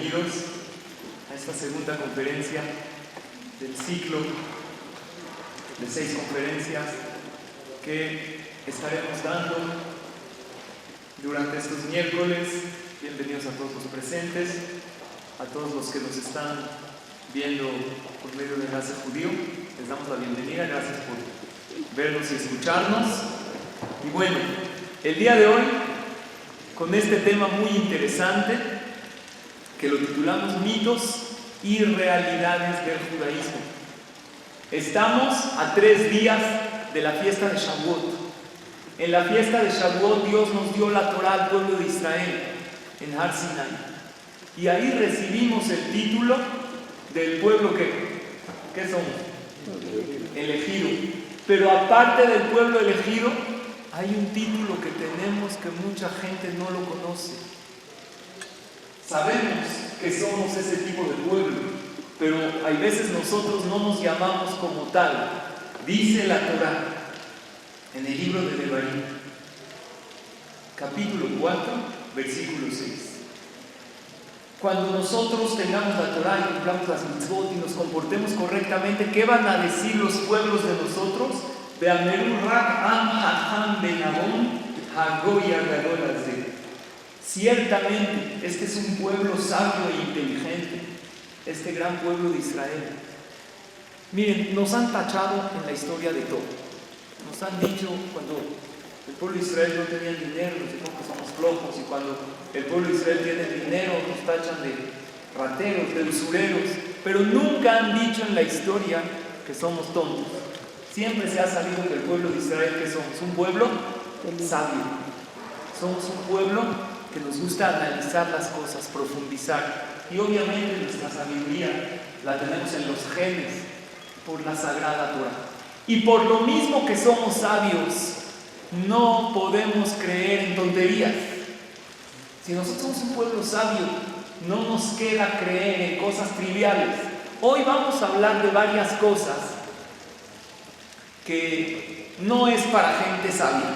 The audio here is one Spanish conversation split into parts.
bienvenidos a esta segunda conferencia del ciclo de 6 conferencias que estaremos dando durante estos miércoles. Bienvenidos a todos los presentes, a todos los que nos están viendo por medio de Enlace Judío. Les damos la bienvenida, gracias por vernos y escucharnos. Y bueno, el día de hoy, con este tema muy interesante, que lo titulamos Mitos y Realidades del Judaísmo. Estamos a 3 días de la fiesta de Shavuot. En la fiesta de Shavuot Dios nos dio la Torá al pueblo de Israel en Har Sinai. Y ahí recibimos el título del pueblo ¿qué somos? Elegido. Pero aparte del pueblo elegido, hay un título que tenemos que mucha gente no lo conoce. Sabemos que somos ese tipo de pueblo, pero hay veces nosotros no nos llamamos como tal. Dice la Torá en el libro de Devarim, capítulo 4, versículo 6. Cuando nosotros tengamos la Torá y cumplamos las mitzvot y nos comportemos correctamente, ¿qué van a decir los pueblos de nosotros? Ciertamente, este es un pueblo sabio e inteligente, este gran pueblo de Israel. Miren, nos han tachado en la historia de todo. Nos han dicho, cuando el pueblo de Israel no tenía dinero, nos dijeron que somos flojos, y cuando el pueblo de Israel tiene dinero, nos tachan de rateros, de usureros, pero nunca han dicho en la historia que somos tontos. Siempre se ha sabido que el pueblo de Israel, que somos un pueblo sabio, somos un pueblo que nos gusta analizar las cosas, profundizar, y obviamente nuestra sabiduría la tenemos en los genes por la Sagrada Torá. Y por lo mismo que somos sabios, no podemos creer en tonterías. Si nosotros somos un pueblo sabio, no nos queda creer en cosas triviales. Hoy vamos a hablar de varias cosas que no es para gente sabia.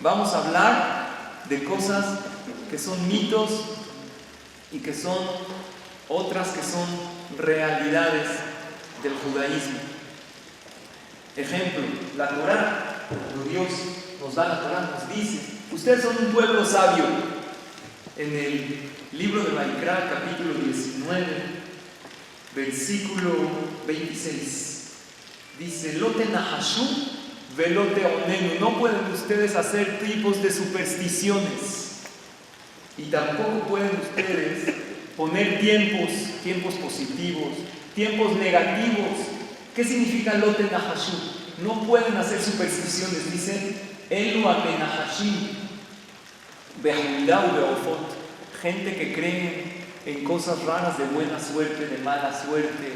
Vamos a hablar de cosas que son mitos y que son otras que son realidades del judaísmo. Ejemplo, la Torá, cuando Dios nos da la Torá, nos dice: ustedes son un pueblo sabio. En el libro de Vaikra, capítulo 19, versículo 26, dice: Lote nahashu velote onenu. No pueden ustedes hacer tipos de supersticiones, y tampoco pueden ustedes poner tiempos positivos, tiempos negativos. ¿Qué significa lote nahashu? No pueden hacer supersticiones. Dice elu amenahashim behulau beofot. Gente que cree en cosas raras, de buena suerte, de mala suerte,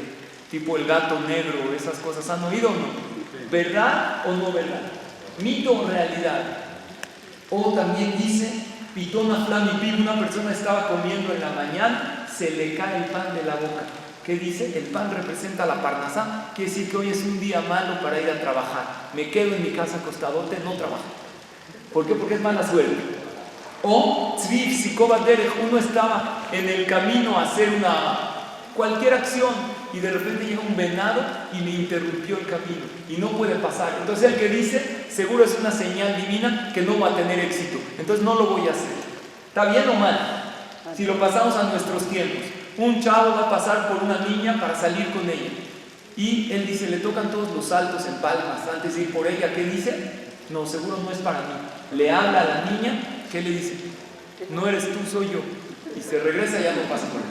tipo el gato negro, esas cosas. ¿Han oído o no? ¿Verdad o no verdad? ¿Mito o realidad? O también dice pitona flamipib. Una persona estaba comiendo en la mañana, se le cae el pan de la boca. ¿Qué dice? El pan representa la parnasá. Quiere decir que hoy es un día malo para ir a trabajar. Me quedo en mi casa acostadote, no trabajo. ¿Por qué? Porque es mala suerte. O tzviv sikobat derech. Uno estaba en el camino a hacer cualquier acción, y de repente llega un venado y le interrumpió el camino y no puede pasar. Entonces el que dice, seguro es una señal divina que no va a tener éxito, entonces no lo voy a hacer. ¿Está bien o mal? Si lo pasamos a nuestros tiempos, un chavo va a pasar por una niña para salir con ella, y él dice, le tocan todos los saltos en palmas antes de ir por ella. ¿Qué dice? No, seguro no es para mí. Le habla a la niña. ¿Qué le dice? No eres tú, soy yo. Y se regresa y ya no pasa por él.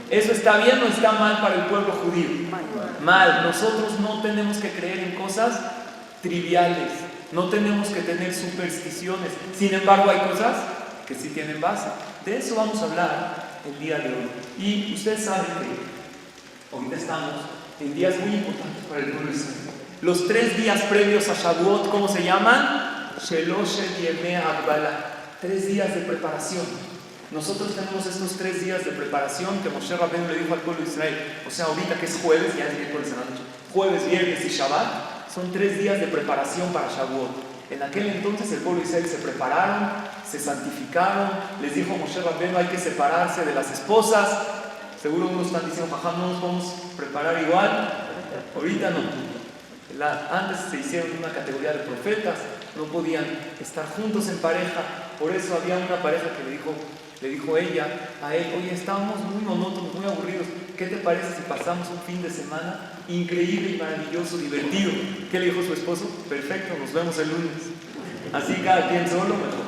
¿Eso está bien o está mal para el pueblo judío? Mal. Nosotros no tenemos que creer en cosas triviales, no tenemos que tener supersticiones. Sin embargo, hay cosas que sí tienen base. De eso vamos a hablar el día de hoy. Y ustedes saben que ahorita estamos en días muy importantes para el pueblo de Israel. Los 3 días previos a Shavuot, ¿cómo se llaman? Shelosh Yemei Hagbala. 3 días de preparación. Nosotros tenemos estos 3 días de preparación que Moshe Rabbeinu le dijo al pueblo de Israel. O sea, ahorita que es jueves, ya es miércoles en la noche, jueves, viernes y Shabbat, son 3 días de preparación para Shavuot. En aquel entonces el pueblo de Israel se prepararon, se santificaron, les dijo Moshe Rabbenu, hay que separarse de las esposas. Seguro unos están diciendo, jajá, no nos vamos a preparar igual. Ahorita no. Antes se hicieron una categoría de profetas, no podían estar juntos en pareja. Por eso había una pareja que le dijo ella a él, oye, estábamos muy monótonos, muy aburridos, ¿qué te parece si pasamos un fin de semana increíble y maravilloso, divertido? ¿Qué le dijo su esposo? Perfecto, nos vemos el lunes. Así cada quien solo, mejor.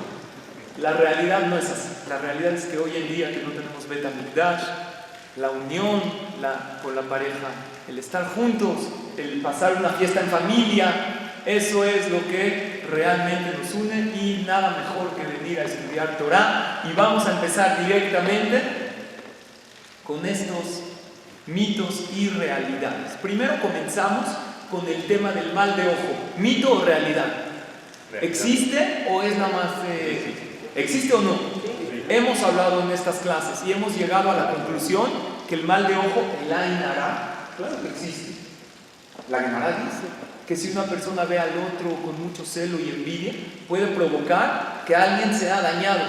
La realidad no es así. La realidad es que hoy en día que no tenemos Bet HaMikdash, la unión con la pareja, el estar juntos, el pasar una fiesta en familia, eso es lo que realmente nos une y nada mejor que venir a estudiar Torah. Y vamos a empezar directamente con estos mitos y realidades. Primero comenzamos con el tema del mal de ojo. ¿Mito o realidad? ¿Existe o es nada más? ¿Existe o no? Hemos hablado en estas clases y hemos llegado a la conclusión que el mal de ojo, el Ain Hara, claro que existe. La Gemara dice que si una persona ve al otro con mucho celo y envidia, puede provocar que alguien sea dañado.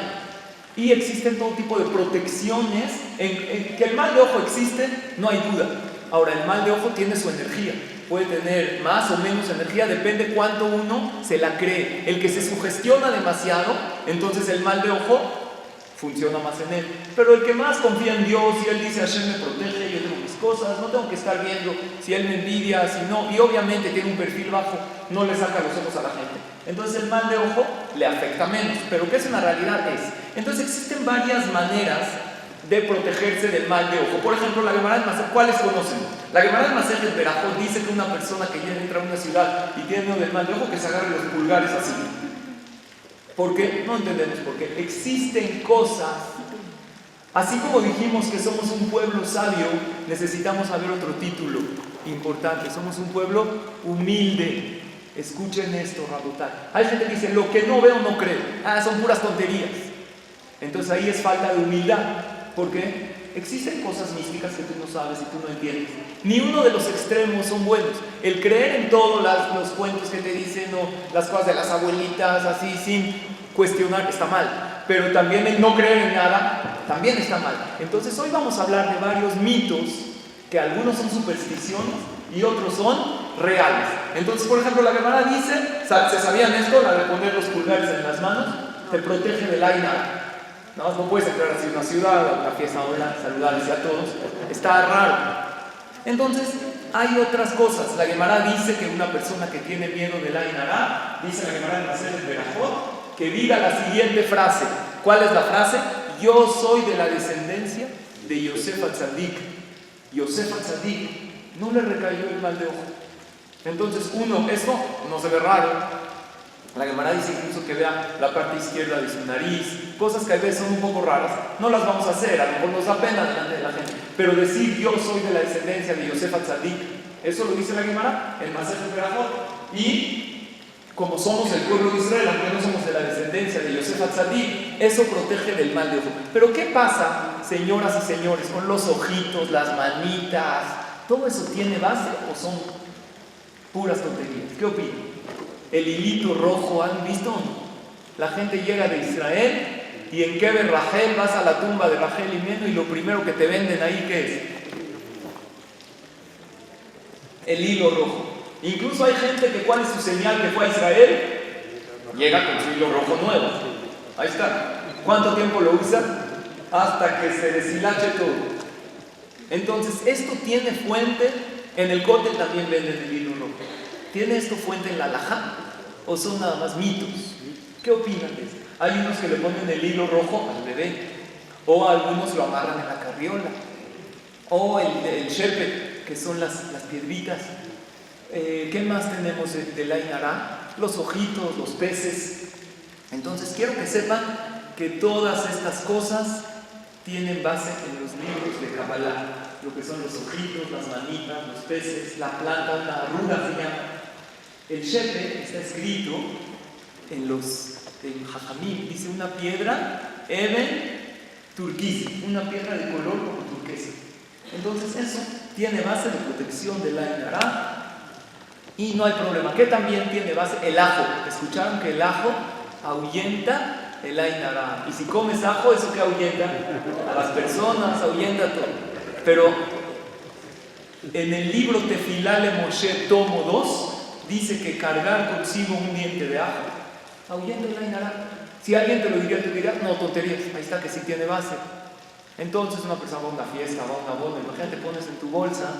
Y existen todo tipo de protecciones. En que el mal de ojo existe, no hay duda. Ahora, el mal de ojo tiene su energía. Puede tener más o menos energía, depende cuánto uno se la cree. El que se sugestiona demasiado, entonces el mal de ojo funciona más en él. Pero el que más confía en Dios y él dice, Hashem me protege, yo tengo mis cosas, no tengo que estar viendo si él me envidia, si no, y obviamente tiene un perfil bajo, no le saca los ojos a la gente. Entonces el mal de ojo le afecta menos, pero ¿qué es una realidad? Entonces existen varias maneras de protegerse del mal de ojo. Por ejemplo, la Gemara del Masej, ¿cuáles conocen? La Gemara del Masej del Berajot dice que una persona que ya entra a una ciudad y tiene miedo del mal de ojo, que se agarre los pulgares así. ¿Por qué? No entendemos por qué. Existen cosas, así como dijimos que somos un pueblo sabio, necesitamos saber otro título importante. Somos un pueblo humilde. Escuchen esto, Rabotai. Hay gente que dice, lo que no veo no creo. Son puras tonterías. Entonces ahí es falta de humildad. Porque existen cosas místicas que tú no sabes y tú no entiendes. Ni uno de los extremos son buenos. El creer en todos los cuentos que te dicen o las cosas de las abuelitas así sin cuestionar está mal. Pero también el no creer en nada también está mal. Entonces hoy vamos a hablar de varios mitos que algunos son supersticiones y otros son reales. Entonces, por ejemplo, la Gemara dice, ¿se sabían esto? La de poner los pulgares en las manos te protege del Ain Hara. No puedes entrar así a una ciudad, a una fiesta ahora, saludarles a todos. Está raro. Entonces, hay otras cosas. La Gemara dice que una persona que tiene miedo del Ain Hara, dice la Gemara en Masechet Berajot, que diga la siguiente frase. ¿Cuál es la frase? Yo soy de la descendencia de Yosef HaTzadik. Yosef HaTzadik no le recayó el mal de ojo. Entonces, esto no se ve raro. La Gemara dice incluso que vea la parte izquierda de su nariz, cosas que a veces son un poco raras, no las vamos a hacer, a lo mejor nos da pena delante de la gente, pero decir yo soy de la descendencia de Yosef HaTzadik, eso lo dice la Gemara en Masechet Berajot. Y como somos el pueblo de Israel, aunque no somos de la descendencia de Yosef HaTzadik, eso protege del mal de ojo. Pero ¿qué pasa, señoras y señores, con los ojitos, las manitas? ¿Todo eso tiene base o son puras tonterías? ¿Qué opinan? El hilito rojo, ¿han visto? La gente llega de Israel y en Keber Rachel vas a la tumba de Rachel y Meno y lo primero que te venden ahí, ¿qué es? El hilo rojo. Incluso hay gente que ¿cuál es su señal que fue a Israel? Llega con su hilo rojo nuevo. Ahí está. ¿Cuánto tiempo lo usa? Hasta que se deshilache todo. Entonces, esto tiene fuente. En el cótel también venden el hilo rojo. ¿Tiene esto fuente en la halajá o son nada más mitos? ¿Qué opinan de esto? Hay unos que le ponen el hilo rojo al bebé, o algunos lo amarran en la carriola, o el shepet, que son las piedritas. ¿Qué más tenemos del Ain Hara? Los ojitos, los peces. Entonces quiero que sepan que todas estas cosas tienen base en los libros de Kabbalah, lo que son los ojitos, las manitas, los peces, la planta, la arruga se llama. El Shepet está escrito en Jajamim, dice una piedra, Eben turquesa, una piedra de color como turquesa. Entonces eso tiene base de protección del Ain Hara. Y no hay problema. ¿Qué también tiene base? El ajo. ¿Escucharon que el ajo ahuyenta el Ain Hara? Y si comes ajo, ¿eso qué ahuyenta? A las personas, ahuyenta todo. Pero en el libro Tefilá le Moshe, tomo 2, dice que cargar consigo un diente de ajo ahuyenta el Ain Hara. Si alguien te lo diría, tú dirías, no, tonterías. Ahí está que sí tiene base. Entonces una persona va a una fiesta, va a una boda, imagínate, pones en tu bolsa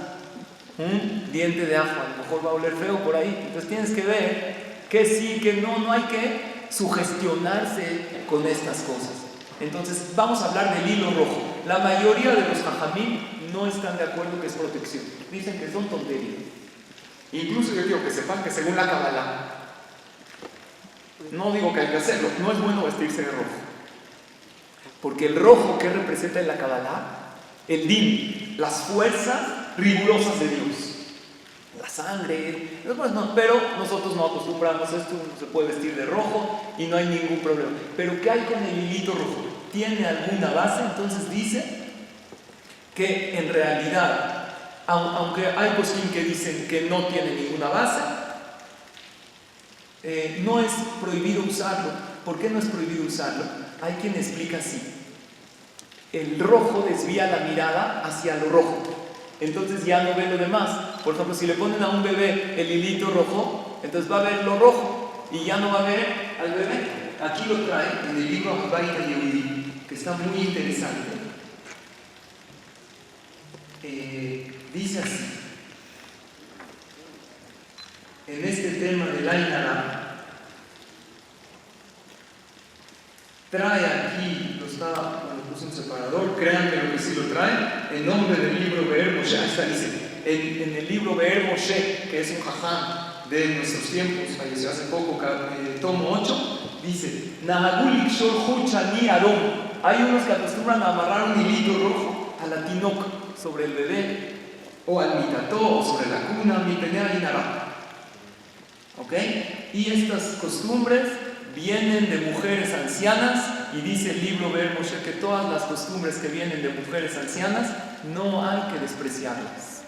un diente de ajo, a lo mejor va a oler feo por ahí. Entonces tienes que ver que sí, que no, no hay que sugestionarse con estas cosas. Entonces vamos a hablar del hilo rojo. La mayoría de los jajamim no están de acuerdo que es protección. Dicen que son tonterías. Incluso yo digo que sepan que según la Kabbalah, no digo que hay que hacerlo, no es bueno vestirse de rojo. Porque el rojo, ¿qué representa en la Kabbalah? El din, las fuerzas rigurosas de Dios. La sangre. No, pero nosotros no acostumbramos esto, uno se puede vestir de rojo y no hay ningún problema. Pero ¿qué hay con el hilito rojo? ¿Tiene alguna base? Entonces dice que en realidad, aunque hay poskim que dicen que no tiene ninguna base, no es prohibido usarlo. ¿Por qué no es prohibido usarlo? Hay quien explica así. El rojo desvía la mirada hacia lo rojo. Entonces ya no ve lo demás. Por ejemplo, si le ponen a un bebé el hilito rojo, entonces va a ver lo rojo y ya no va a ver al bebé. Aquí lo trae en el libro Habayit Yehudi, que está muy interesante. Dice así, en este tema del Ain Hara, trae aquí, lo puse un separador, créanme lo que sí lo trae, en nombre del libro Be'er Moshe. Ahí está, dice, en el libro Be'er Moshe, que es un jajam de nuestros tiempos, falleció hace poco, tomo 8, dice, Nahagul Ikshor Huchani Arom. Hay unos que acostumbran a amarrar un hilito rojo a la tinok, sobre el bebé, o al mitató, o sobre la cuna, mitenea y nará. ¿Ok? Y estas costumbres vienen de mujeres ancianas, y dice el libro Be'er Moshe que todas las costumbres que vienen de mujeres ancianas no hay que despreciarlas.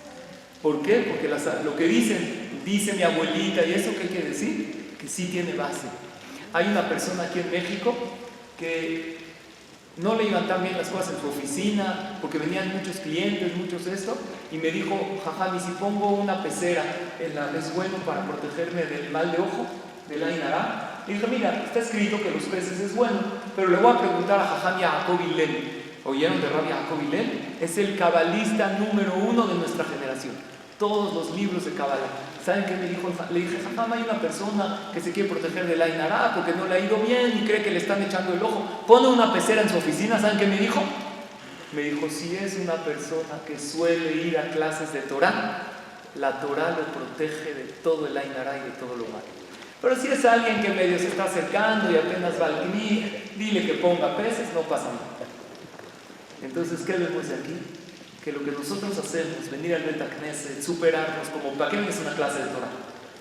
¿Por qué? Porque lo que dice mi abuelita, y eso qué quiere decir, que sí tiene base. Hay una persona aquí en México que no le iban tan bien las cosas en su oficina, porque venían muchos clientes, muchos esto, y me dijo, jajam, si pongo una pecera es bueno para protegerme del mal de ojo, del Ain Hara. Y dije, mira, está escrito que los peces es bueno, pero le voy a preguntar a Jajam Yaakov Hillel. ¿Oyeron de Rabbi Yaakov Hillel? Es el cabalista número 1 de nuestra generación. Todos los libros de Kabbalah. ¿Saben qué me dijo? Le dije, Jajam, hay una persona que se quiere proteger del Ain Hara porque no le ha ido bien y cree que le están echando el ojo. Pone una pecera en su oficina. ¿Saben qué me dijo? Me dijo, si es una persona que suele ir a clases de Torah, la Torah lo protege de todo el Ain Hara y de todo lo malo. Pero si es alguien que medio se está acercando y apenas va al kni, dile que ponga peces, no pasa nada. Entonces, ¿qué vemos de aquí? Que lo que nosotros hacemos, venir al Bet Knesset, superarnos, como ¿para qué vienes a una clase de Torah?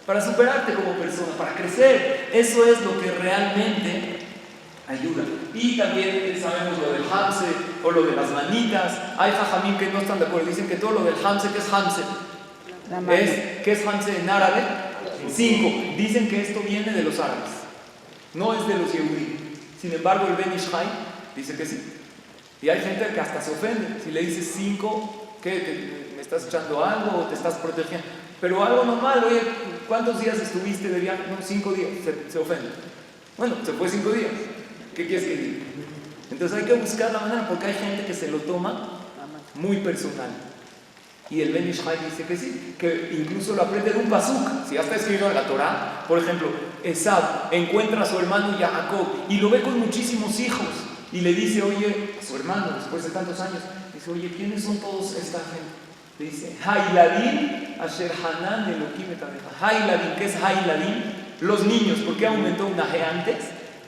Para superarte como persona, para crecer. Eso es lo que realmente ayuda. Y también sabemos lo del hamse o lo de las manitas. Hay jajamim que no están de acuerdo, dicen que todo lo del hamse, ¿qué es hamse? ¿Qué es hamse en árabe? 5. Dicen que esto viene de los árabes, no es de los yehudí. Sin embargo, el Ben Ish Chai dice que sí. Y hay gente que hasta se ofende si le dices 5, ¿qué? ¿Me estás echando algo o te estás protegiendo? Pero algo normal, oye, ¿cuántos días estuviste de viaje? No, 5 días, se ofende. Bueno, se fue 5 días. ¿Qué quieres que diga? Entonces hay que buscar la manera, porque hay gente que se lo toma muy personal. Y el Ben Ish Chai dice que sí, que incluso lo aprende de un pasuk. Si ya está escrito en la Torah, por ejemplo, Esab encuentra a su hermano Jacob y lo ve con muchísimos hijos y le dice, oye, a su hermano después de tantos años, dice, oye, ¿quiénes son todos esta gente? Le dice, Hailadim Asher Hanan Elohim Etameja. Hailadim, ¿qué es Hailadim? Los niños. ¿Por qué aumentó una G antes?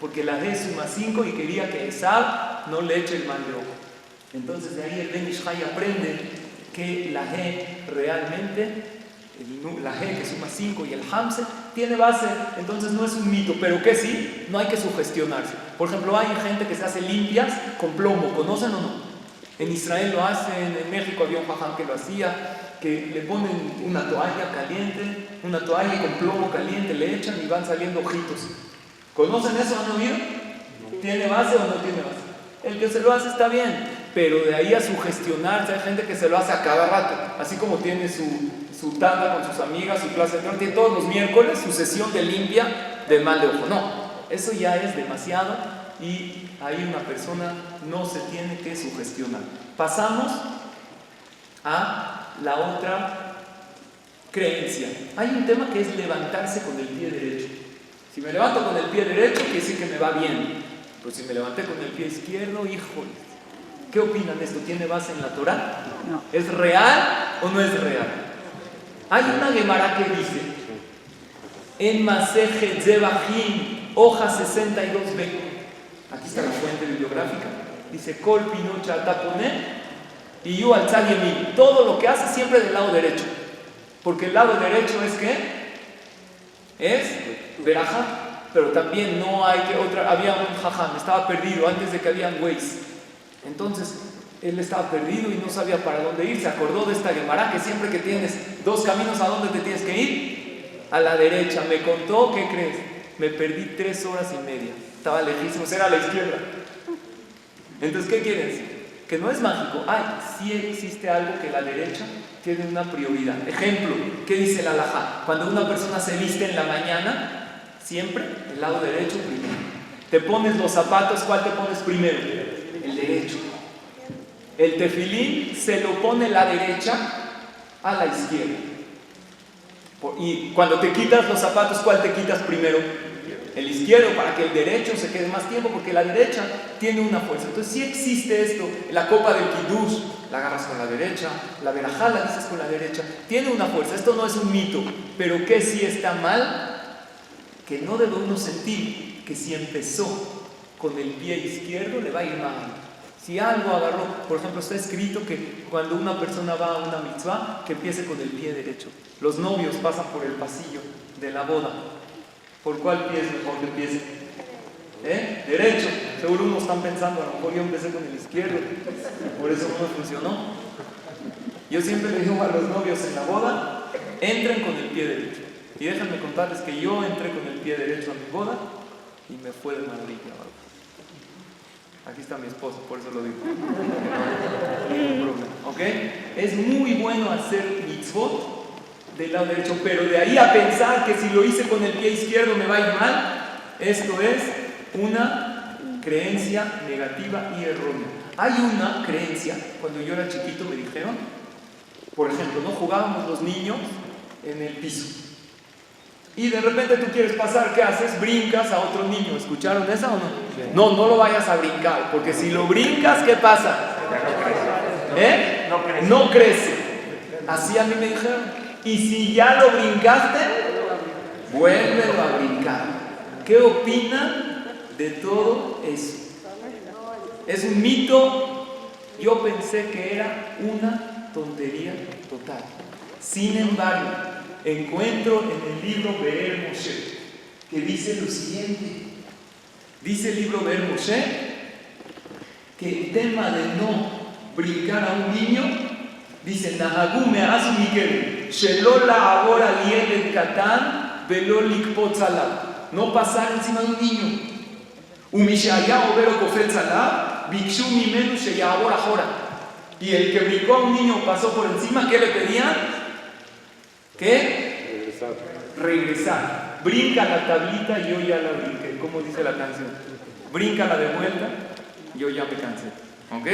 Porque la G suma 5 y quería que Esab no le eche el mal de ojo. Entonces de ahí el Ben Ish Chai aprende que la G realmente, la G que suma 5 y el Hamse, tiene base, entonces no es un mito, pero que sí, no hay que sugestionarse. Por ejemplo, hay gente que se hace limpias con plomo, ¿conocen o no? En Israel lo hacen, en México había un jajam que lo hacía, que le ponen una toalla caliente, una toalla con plomo caliente, le echan y van saliendo ojitos. ¿Conocen eso? ¿Han oído? ¿Tiene base o no tiene base? El que se lo hace está bien, pero de ahí a sugestionarse, hay gente que se lo hace a cada rato, así como tiene su tanda con sus amigas, su clase de tiene todos los miércoles su sesión de limpia del mal de ojo. No, eso ya es demasiado y ahí una persona no se tiene que sugestionar. Pasamos a la otra creencia. Hay un tema que es levantarse con el pie derecho. Si me levanto con el pie derecho, quiere decir que me va bien. Pero si me levanté con el pie izquierdo, híjole, ¿qué opinan de esto? ¿Tiene base en la Torá? No. ¿Es real o no es real? Hay una Gemara que dice, en Masejet Zebahim, hoja 62b, aquí está la fuente bibliográfica, dice, Kol pinocha taponé, y yo al tzad, todo lo que hace siempre del lado derecho, porque el lado derecho es ¿qué? Es verajá, pero también no hay que otra. Había un jajam, estaba perdido antes de que habían Waze, entonces él estaba perdido y no sabía para dónde ir. Se acordó de esta Gemara que siempre que tienes dos caminos, ¿a dónde te tienes que ir? A la derecha. Me contó, ¿qué crees? Me perdí 3 horas y media, estaba lejísimo, era a la izquierda. Entonces, ¿qué quiere decir? Que no es mágico. Sí existe algo que la derecha tiene una prioridad. Ejemplo, ¿qué dice la halajá? Cuando una persona se viste en la mañana, siempre el lado derecho primero. Te pones los zapatos, ¿cuál te pones primero? El derecho. El tefilín se lo pone la derecha a la izquierda. Y cuando te quitas los zapatos, ¿cuál te quitas primero? El izquierdo, para que el derecho se quede más tiempo, porque la derecha tiene una fuerza. Entonces sí existe esto. La copa del kiddush la agarras con la derecha, la verajá la dices con la derecha, tiene una fuerza. Esto no es un mito, pero que sí está mal, que no debe uno sentir que si empezó con el pie izquierdo le va a ir mal. Si algo agarró, por ejemplo, está escrito que cuando una persona va a una mitzvah, que empiece con el pie derecho. Los novios pasan por el pasillo de la boda. ¿Por cuál pie es mejor que empiece? Derecho. Seguro unos están pensando, a lo mejor yo empecé con el izquierdo, por eso no funcionó. Yo siempre le digo a los novios en la boda, entren con el pie derecho. Y déjenme contarles que yo entré con el pie derecho a mi boda y me fue de maravilla. Aquí está mi esposo, por eso lo digo. No hay problema, ¿ok? Es muy bueno hacer mitzvot del lado derecho, pero de ahí a pensar que si lo hice con el pie izquierdo me va a ir mal, esto es una creencia negativa y errónea. Hay una creencia, cuando yo era chiquito me dijeron, por ejemplo, no jugábamos los niños en el piso y de repente tú quieres pasar, ¿qué haces? Brincas a otro niño. ¿Escucharon esa o no? Sí. No lo vayas a brincar, porque si lo brincas, ¿qué pasa? No crece. Así a mí me dijeron. Y si ya lo brincaste, vuélvelo a brincar. ¿Qué opinan de todo eso? ¿Es un mito? Yo pensé que era una tontería total. Sin embargo, encuentro en el libro Be'er Moshe que dice lo siguiente. Dice el libro Be'er Moshe que el tema de no brincar a un niño, dice Nahagu me'az Miguel shelo la'avor al yeled katan velo likpotz alav, no pasar encima de un niño. Umishaya overo kofetz alav bikshu mimenu sheya'avor ahora. Y el que brincó a un niño pasó por encima, ¿qué le pedían? ¿Qué? Regresar. Brinca la tablita y yo ya la brinqué. ¿Cómo dice la canción? Bríncala de vuelta, yo ya me cansé. ¿Ok?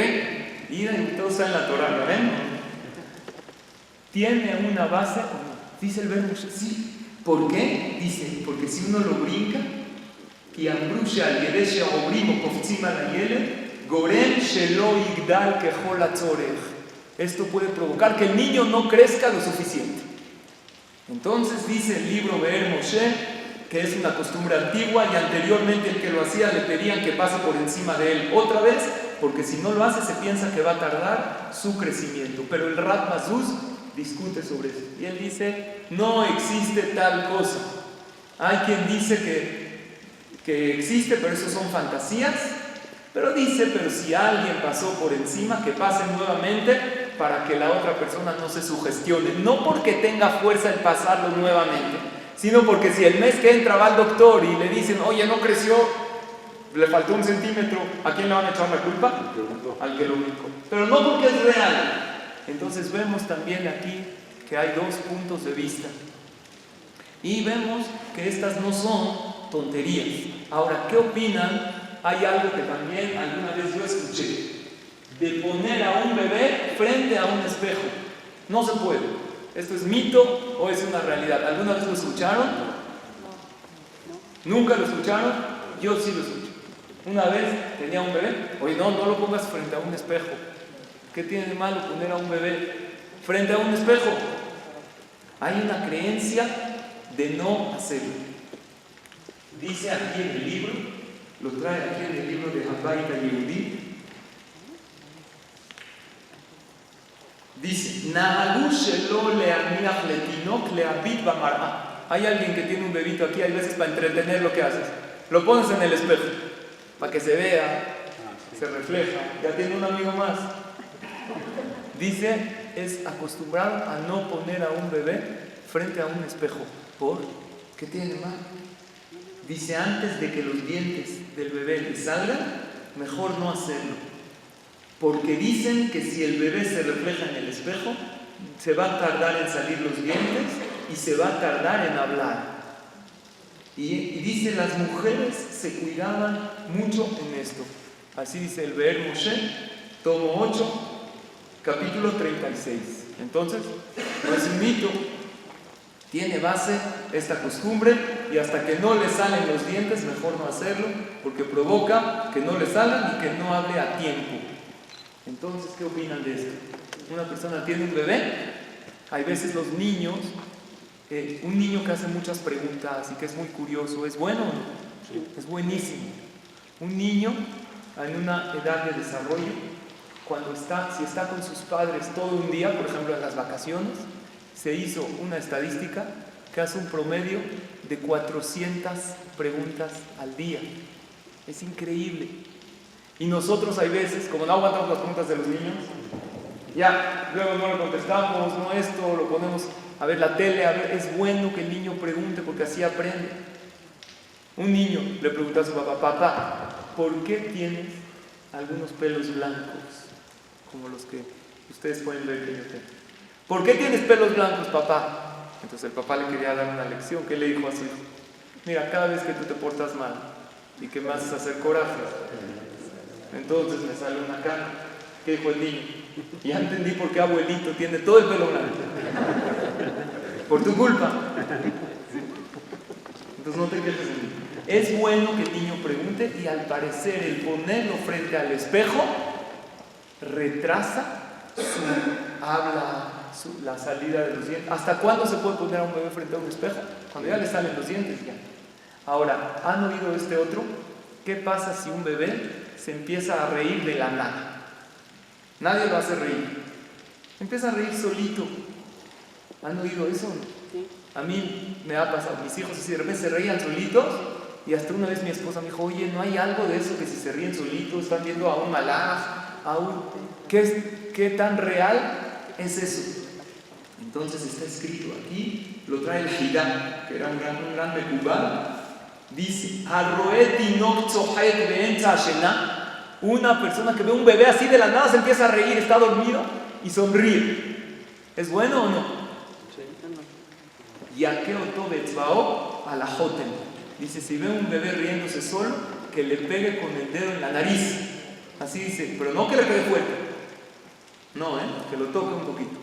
Y todo está en la Torah, ¿lo ven? ¿Tiene una base o no? Dice el verbo, sí. ¿Por qué? Dice, porque si uno lo brinca, y ambrusha al yedeshe obrimo koftzima la yele, gorem shelo yigdal kehol hatzorech. Esto puede provocar que el niño no crezca lo suficiente. Entonces dice el libro Be'er Moshe que es una costumbre antigua y anteriormente el que lo hacía le pedían que pase por encima de él otra vez, porque si no lo hace se piensa que va a tardar su crecimiento. Pero el Rav Mazuz discute sobre eso y él dice, no existe tal cosa. Hay quien dice que existe, pero eso son fantasías. Pero dice, pero si alguien pasó por encima, que pase nuevamente para que la otra persona no se sugestione. No porque tenga fuerza en pasarlo nuevamente, sino porque si el mes que entra va al doctor y le dicen, oye, no creció, le faltó 1 centímetro, ¿a quién le van a echar la culpa? Al que lo ubicó. Pero no porque es real. Entonces vemos también aquí que hay 2 puntos de vista. Y vemos que estas no son tonterías. Ahora, ¿qué opinan? Hay algo que también alguna vez yo escuché, de poner a un bebé frente a un espejo. No se puede. ¿Esto es mito o es una realidad? ¿Alguna vez lo escucharon? ¿Nunca lo escucharon? Yo sí lo escuché. Una vez tenía un bebé. Oye, no lo pongas frente a un espejo. ¿Qué tiene de malo poner a un bebé frente a un espejo? Hay una creencia de no hacerlo. Dice aquí en el libro, lo trae aquí en el libro de Habayit Yehudi. Dice, hay alguien que tiene un bebito aquí, hay veces para entretener lo que haces. Lo pones en el espejo, para que se vea, se refleja, ya tiene un amigo más. Dice, es acostumbrado a no poner a un bebé frente a un espejo. ¿Por qué tiene de malo? Dice, antes de que los dientes del bebé le salgan, mejor no hacerlo. Porque dicen que si el bebé se refleja en el espejo, se va a tardar en salir los dientes y se va a tardar en hablar. Y dice, las mujeres se cuidaban mucho en esto. Así dice el Be'er Moshe, tomo 8, capítulo 36. Entonces, no es un mito, tiene base esta costumbre, y hasta que no le salen los dientes, mejor no hacerlo, porque provoca que no le salgan y que no hable a tiempo. Entonces, ¿qué opinan de esto? Una persona tiene un bebé, hay veces los niños, un niño que hace muchas preguntas y que es muy curioso, ¿es bueno o no? Sí. Es buenísimo. Un niño en una edad de desarrollo, si está con sus padres todo un día, por ejemplo en las vacaciones, se hizo una estadística que hace un promedio de 400 preguntas al día. Es increíble. Y nosotros hay veces, como no aguantamos las preguntas de los niños, ya, luego no le contestamos, no esto, lo ponemos a ver la tele, a ver, es bueno que el niño pregunte porque así aprende. Un niño le pregunta a su papá, papá, ¿por qué tienes algunos pelos blancos? Como los que ustedes pueden ver que yo tengo. ¿Por qué tienes pelos blancos, papá? Entonces el papá le quería dar una lección. ¿Qué le dijo a su hijo? Mira, cada vez que tú te portas mal y que me haces hacer coraje, entonces me sale una cana. ¿Qué dijo el niño? Ya entendí por qué abuelito tiene todo el pelo blanco. Por tu culpa. Entonces no te quejes de mí. Es bueno que el niño pregunte, y al parecer el ponerlo frente al espejo retrasa su habla, la salida de los dientes. ¿Hasta cuándo se puede poner a un bebé frente a un espejo? Cuando ya le salen los dientes ya. Ahora, ¿han oído este otro? ¿Qué pasa si un bebé se empieza a reír de la nada? Nadie lo hace reír. Empieza a reír solito. ¿Han oído eso? Sí. A mí me ha pasado. Mis hijos así de repente se reían solitos, y hasta una vez mi esposa me dijo, oye, ¿no hay algo de eso que si se ríen solitos están viendo a un malaj? ¿Qué tan real es eso? Entonces está escrito aquí, lo trae el Hidá, que era un gran mecubal. Dice, una persona que ve un bebé así de la nada se empieza a reír, está dormido y sonríe. ¿Es bueno o no? Yakeo tobetzvao a la joten. Dice, si ve un bebé riéndose solo, que le pegue con el dedo en la nariz. Así dice, pero no que le pegue fuerte. No, que lo toque un poquito.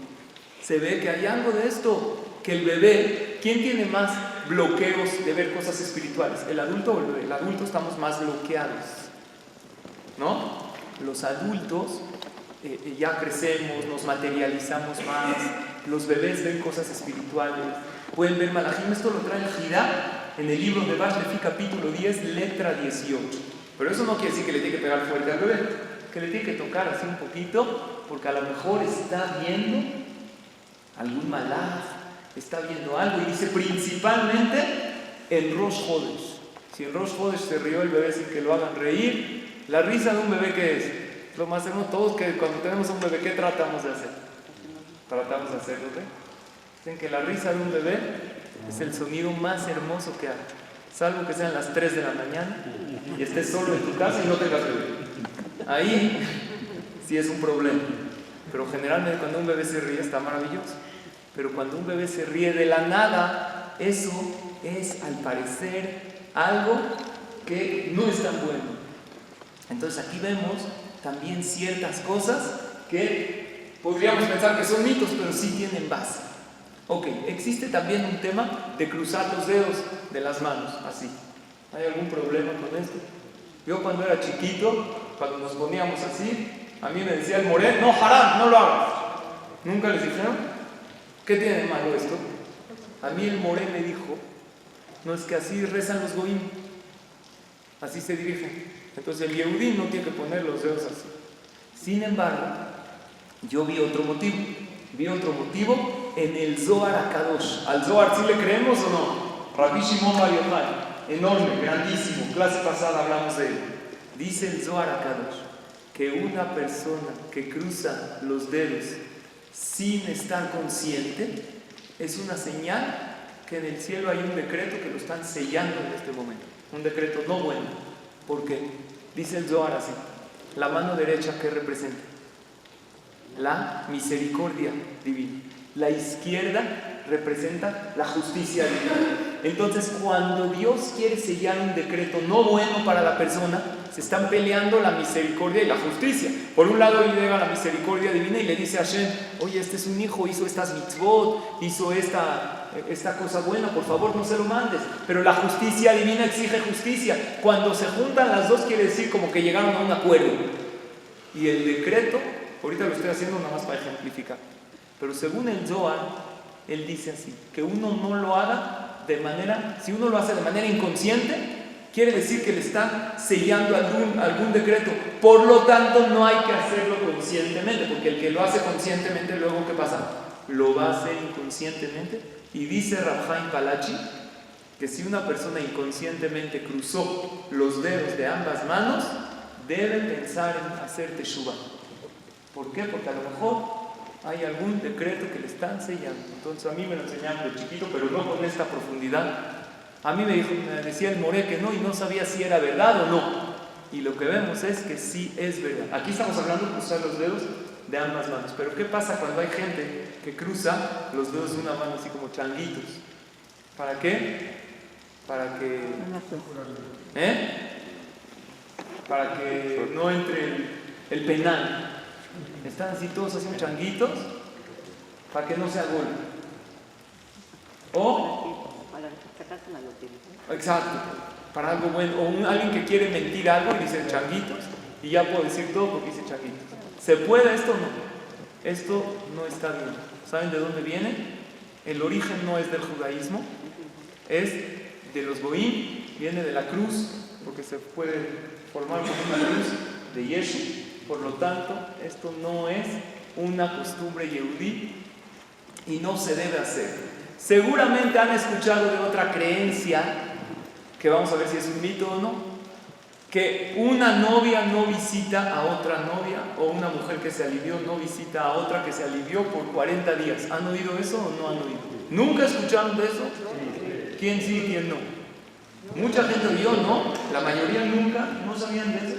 Se ve que hay algo de esto, que el bebé, ¿quién tiene más bloqueos de ver cosas espirituales? ¿El adulto o el bebé? El adulto estamos más bloqueados, ¿no? Los adultos ya crecemos, nos materializamos más. Los bebés ven cosas espirituales, pueden ver malajim. Esto lo trae el Hidá en el libro de Bash Lefi, capítulo 10, letra 18. Pero eso no quiere decir que le tiene que pegar fuerte al bebé, que le tiene que tocar así un poquito, porque a lo mejor está viendo algún malaj, está viendo algo, y dice principalmente en Rosh Hodesh. Si en Rosh Hodesh se rió el bebé sin que lo hagan reír, la risa de un bebé, ¿qué es? Lo más hacemos todos, que cuando tenemos un bebé, ¿qué tratamos de hacer? tratamos de hacerlo, ¿ve? Dicen que la risa de un bebé es el sonido más hermoso que hay, salvo que sean las 3 de la mañana y estés solo en tu casa y no tengas bebé. Ahí sí es un problema, pero generalmente cuando un bebé se ríe está maravilloso. Pero cuando un bebé se ríe de la nada, eso es al parecer algo que no es tan bueno. Entonces aquí vemos también ciertas cosas que podríamos pensar que son mitos, pero sí tienen base. Ok, existe también un tema de cruzar los dedos de las manos, así. ¿Hay algún problema con esto? Yo cuando era chiquito, cuando nos poníamos así, a mí me decía el moré, no, haram, no lo hagas. ¿Nunca les dijeron? ¿Qué tiene de malo esto? A mí el moré me dijo, no, es que así rezan los goim, así se dirigen. Entonces el yehudí no tiene que poner los dedos así. Sin embargo, yo vi otro motivo en el Zohar HaKadosh. ¿Al Zohar sí le creemos o no? Rabbi Shimon Bar Yochai, enorme, grandísimo, clase pasada hablamos de él. Dice el Zohar HaKadosh que una persona que cruza los dedos sin estar consciente es una señal que en el cielo hay un decreto que lo están sellando en este momento, un decreto no bueno. ¿Por qué? Dice el Zohar así: la mano derecha, ¿qué representa? La misericordia divina. La izquierda representa la justicia divina. Entonces, cuando Dios quiere sellar un decreto no bueno para la persona, se están peleando la misericordia y la justicia. Por un lado llega la misericordia divina y le dice a Hashem, oye, este es un hijo, hizo estas mitzvot, hizo esta cosa buena, por favor no se lo mandes. Pero la justicia divina exige justicia. Cuando se juntan las dos quiere decir como que llegaron a un acuerdo. Y el decreto, ahorita lo estoy haciendo nada más para ejemplificar, pero según el Zohar, él dice así, que uno no lo haga de manera, si uno lo hace de manera inconsciente, quiere decir que le están sellando algún decreto. Por lo tanto, no hay que hacerlo conscientemente, porque el que lo hace conscientemente, luego, ¿qué pasa? Lo va a hacer inconscientemente. Y dice Rav Chaim Palachi que si una persona inconscientemente cruzó los dedos de ambas manos, debe pensar en hacer teshuvah. ¿Por qué? Porque a lo mejor hay algún decreto que le están sellando. Entonces a mí me lo enseñaron de chiquito, pero no con esta profundidad. A mí me decía el moré que no, y no sabía si era verdad o no. Y lo que vemos es que sí es verdad. Aquí estamos hablando de cruzar los dedos de ambas manos. Pero ¿qué pasa cuando hay gente que cruza los dedos de una mano así como changuitos? ¿Para qué? Para que no entre el penal. Están así todos haciendo changuitos para que no sea gol. O exacto, para algo bueno. O alguien que quiere mentir algo y dice changuitos, y ya puedo decir todo porque dice changuitos. ¿Se puede esto o no? Esto no está bien. ¿Saben de dónde viene? El origen no es del judaísmo, es de los goim, viene de la cruz, porque se puede formar como una cruz de Yeshu. Por lo tanto, esto no es una costumbre yehudí y no se debe hacer. Seguramente han escuchado de otra creencia, que vamos a ver si es un mito o no, que una novia no visita a otra novia, o una mujer que se alivió no visita a otra que se alivió por 40 días. ¿Han oído eso o no han oído? ¿Nunca escucharon de eso? ¿Quién sí y quién no? Mucha gente oyó, ¿no? La mayoría nunca, no sabían de eso.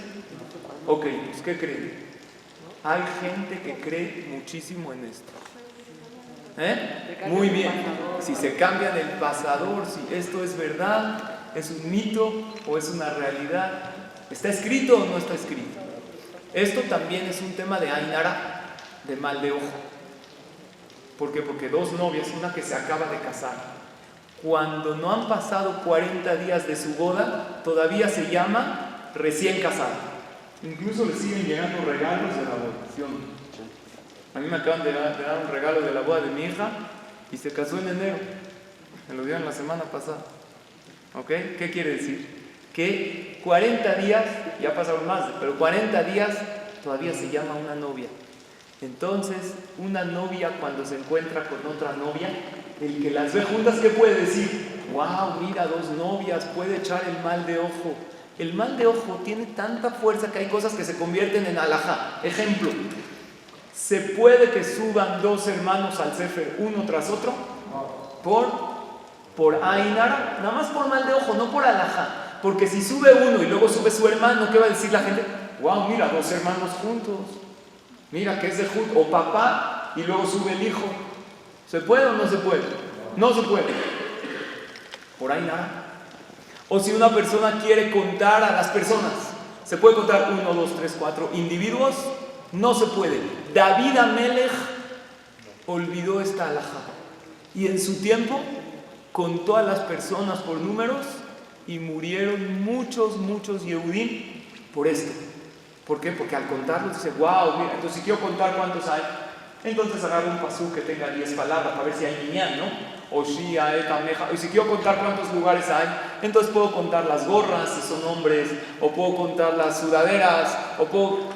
Ok, pues ¿qué creen? Hay gente que cree muchísimo en esto. Muy bien. Si se cambian el pasador, si esto es verdad, es un mito o es una realidad, ¿está escrito o no está escrito? Esto también es un tema de Ain Hara, de mal de ojo. ¿Por qué? Porque dos novias, una que se acaba de casar, cuando no han pasado 40 días de su boda, todavía se llama recién casada. Incluso le siguen llegando regalos de la boda, ¿sí o no? A mí me acaban de dar un regalo de la boda de mi hija y se casó en enero. Me lo dieron la semana pasada. ¿Ok? ¿Qué quiere decir? Que 40 días, ya pasaron más, pero 40 días todavía se llama una novia. Entonces, una novia cuando se encuentra con otra novia, el que las ve juntas, ¿qué puede decir? ¡Wow! Mira, dos novias, puede echar el mal de ojo. El mal de ojo tiene tanta fuerza que hay cosas que se convierten en alajá. Ejemplo, ¿Se puede que suban dos hermanos al Sefer uno tras otro? Por Ainara, nada más por mal de ojo, no por alajá. Porque si sube uno y luego sube su hermano, ¿qué va a decir la gente? Wow, mira, dos hermanos juntos. Mira que es de Jud, o papá, y luego sube el hijo. ¿Se puede o no se puede? No se puede. Por Ainara. O si una persona quiere contar a las personas, ¿se puede contar 1, 2, 3, 4 individuos? No se puede. David Amelech olvidó esta alajá. Y en su tiempo contó a las personas por números y murieron muchos Yehudim por esto. ¿Por qué? Porque al contarlos dice, wow, mira, entonces si quiero contar cuántos hay, entonces agarro un pasú que tenga 10 palabras para ver si hay niñán, ¿no? O Shia, Etameja. Y si quiero contar cuántos lugares hay, entonces puedo contar las gorras si son hombres, o puedo contar las sudaderas,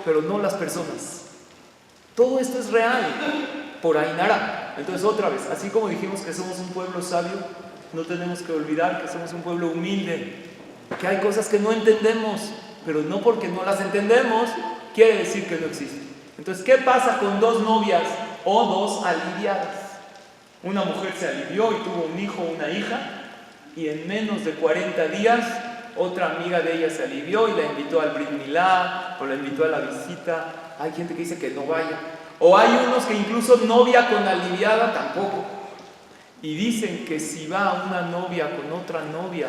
pero no las personas. Todo esto es real, por Ainara. Entonces otra vez, así como dijimos que somos un pueblo sabio, no tenemos que olvidar que somos un pueblo humilde, que hay cosas que no entendemos, pero no porque no las entendemos, quiere decir que no existen. Entonces, ¿qué pasa con dos novias o dos aliviadas? Una mujer se alivió y tuvo un hijo o una hija, y en menos de 40 días otra amiga de ella se alivió y la invitó al Brit Milá o la invitó a la visita. Hay gente que dice que no vaya, o hay unos que incluso novia con aliviada tampoco, y dicen que si va una novia con otra novia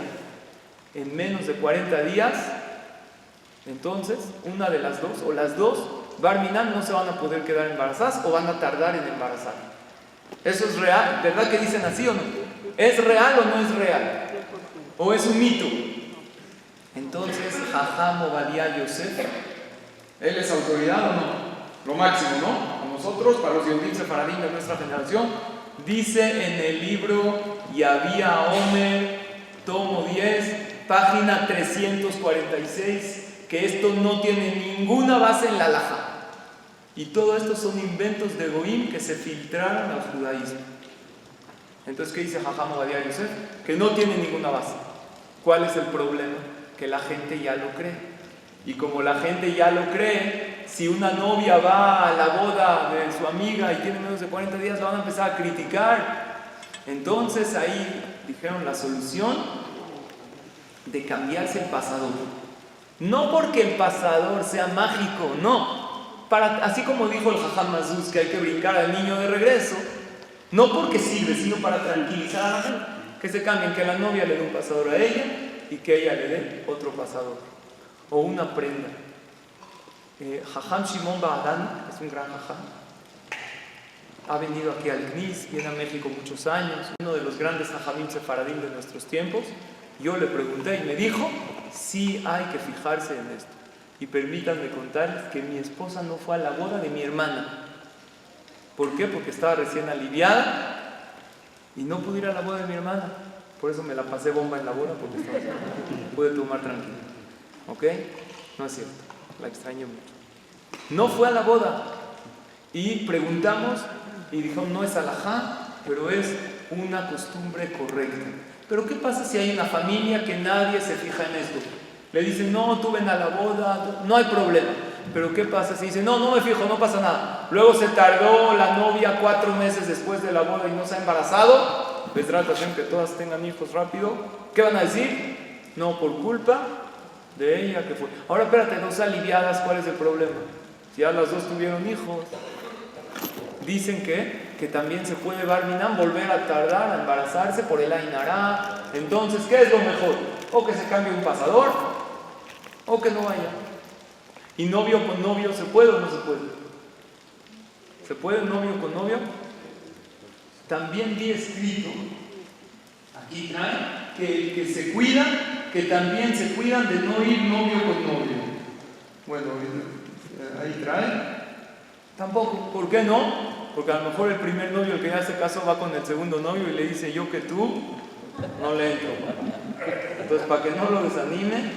en menos de 40 días, entonces una de las dos o las dos Bar Minan no se van a poder quedar embarazadas o van a tardar en embarazar. Eso es real, ¿verdad que dicen así o no? ¿Es real o no es real? ¿O es un mito? Entonces, Jajam Ovadia Yosef, ¿él es autoridad o no? Lo máximo, ¿no? A nosotros, para los Yehudim Sefaradim de nuestra generación, dice en el libro Yavia Omer, tomo 10, página 346, que esto no tiene ninguna base en la halajá. Y todo esto son inventos de Goim que se filtraron al judaísmo. Entonces, ¿qué dice Jajam Ovadia Yosef? Que no tiene ninguna base. ¿Cuál es el problema? Que la gente ya lo cree. Y como la gente ya lo cree, si una novia va a la boda de su amiga y tiene menos de 40 días, la van a empezar a criticar. Entonces ahí dijeron la solución de cambiarse el pasador. No porque el pasador sea mágico, no. Así como dijo el Jajam Mazuz que hay que brincar al niño de regreso, no porque sirve, sino para tranquilizar a la gente. Que se cambien, que la novia le dé un pasador a ella y que ella le dé otro pasador. O una prenda. Jajam Shimon Ba'adan es un gran jajam. Ha venido aquí al CNIS, viene a México muchos años, uno de los grandes jajamim sefaradim de nuestros tiempos. Yo le pregunté y me dijo, sí hay que fijarse en esto. Y permítanme contarles que mi esposa no fue a la boda de mi hermana. ¿Por qué? Porque estaba recién aliviada y no pude ir a la boda de mi hermana. Por eso me la pasé bomba en la boda, porque pude tomar tranquilo. ¿Ok? No es cierto, la extraño mucho. No fue a la boda. Y preguntamos y dijo, no es alajá, pero es una costumbre correcta. Pero ¿qué pasa si hay una familia que nadie se fija en esto? Le dicen, no, tú ven a la boda, no hay problema. Pero ¿qué pasa si dicen, no, no me fijo, no pasa nada? Luego se tardó la novia 4 meses después de la boda y no se ha embarazado. Les trata que todas tengan hijos rápido. ¿Qué van a decir? No, por culpa de ella que fue. Ahora espérate, dos aliviadas, ¿cuál es el problema? Si ya las dos tuvieron hijos. Dicen que también se puede Bar Minan volver a tardar a embarazarse por el Ainara. Entonces, ¿qué es lo mejor? O que se cambie un pasador, o que no vaya. ¿Y novio con novio se puede o no se puede? ¿Se puede novio con novio? También vi escrito, aquí trae, que el que se cuida, que también se cuidan de no ir novio con novio. Bueno, ahí trae. Tampoco, ¿por qué no? Porque a lo mejor el primer novio, el que hace caso, va con el segundo novio y le dice, yo que tú, no le entro. Entonces, para que no lo desanime,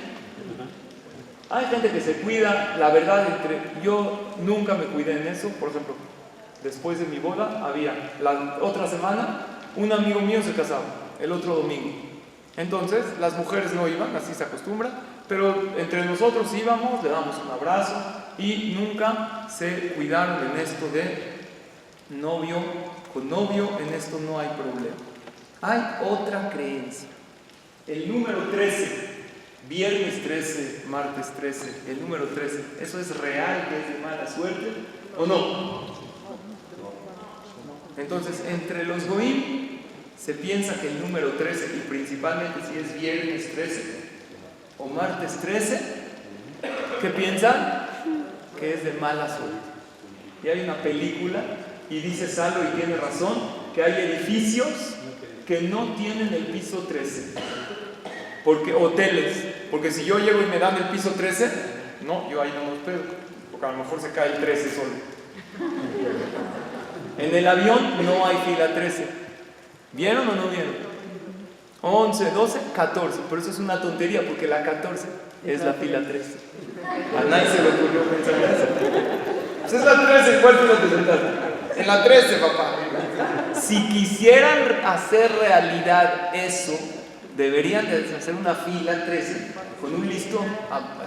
hay gente que se cuida, la verdad, yo nunca me cuidé en eso. Por ejemplo, después de mi boda, había la otra semana, un amigo mío se casaba, el otro domingo. Entonces, las mujeres no iban, así se acostumbra, pero entre nosotros íbamos, le damos un abrazo, y nunca se cuidaron en esto de novio con novio, en esto no hay problema. Hay otra creencia. El número 13, viernes 13, martes 13, el número 13, ¿eso es real que es de mala suerte o no? Entonces, entre los goim se piensa que el número 13, y principalmente si es viernes 13 o martes 13, ¿qué piensan? Que es de mala suerte. Y hay una película, y dice Salo, y tiene razón, que hay edificios que no tienen el piso 13. Porque hoteles, porque si yo llego y me dan el piso 13, no, yo ahí no me hospedo, porque a lo mejor se cae el 13 solo. En el avión no hay fila 13. ¿Vieron o no vieron? 11, 12, 14. Por eso es una tontería, porque la 14 es la fila 13. A nadie se le ocurrió pensar eso. Pues es la 13, ¿cuál fila te sentaste? En la 13, papá. Si quisieran hacer realidad eso, deberían de hacer una fila 13 con un listón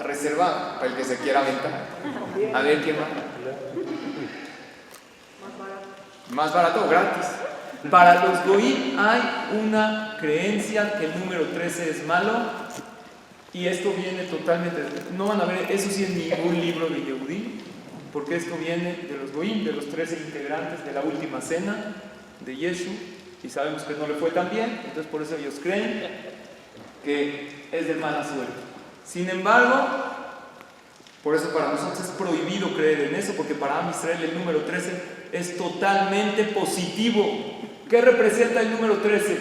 reservado para el que se quiera aventar. A ver qué más. Más barato o gratis. Para los goim hay una creencia que el número 13 es malo, y esto viene totalmente, no van a ver eso sí en ningún libro de Yehudí, porque esto viene de los goim, de los 13 integrantes de la última cena de Yeshu, y sabemos que no le fue tan bien, entonces por eso ellos creen que es de mala suerte. Sin embargo, por eso para nosotros es prohibido creer en eso, porque para Am Israel el número 13 es totalmente positivo. ¿Qué representa el número 13?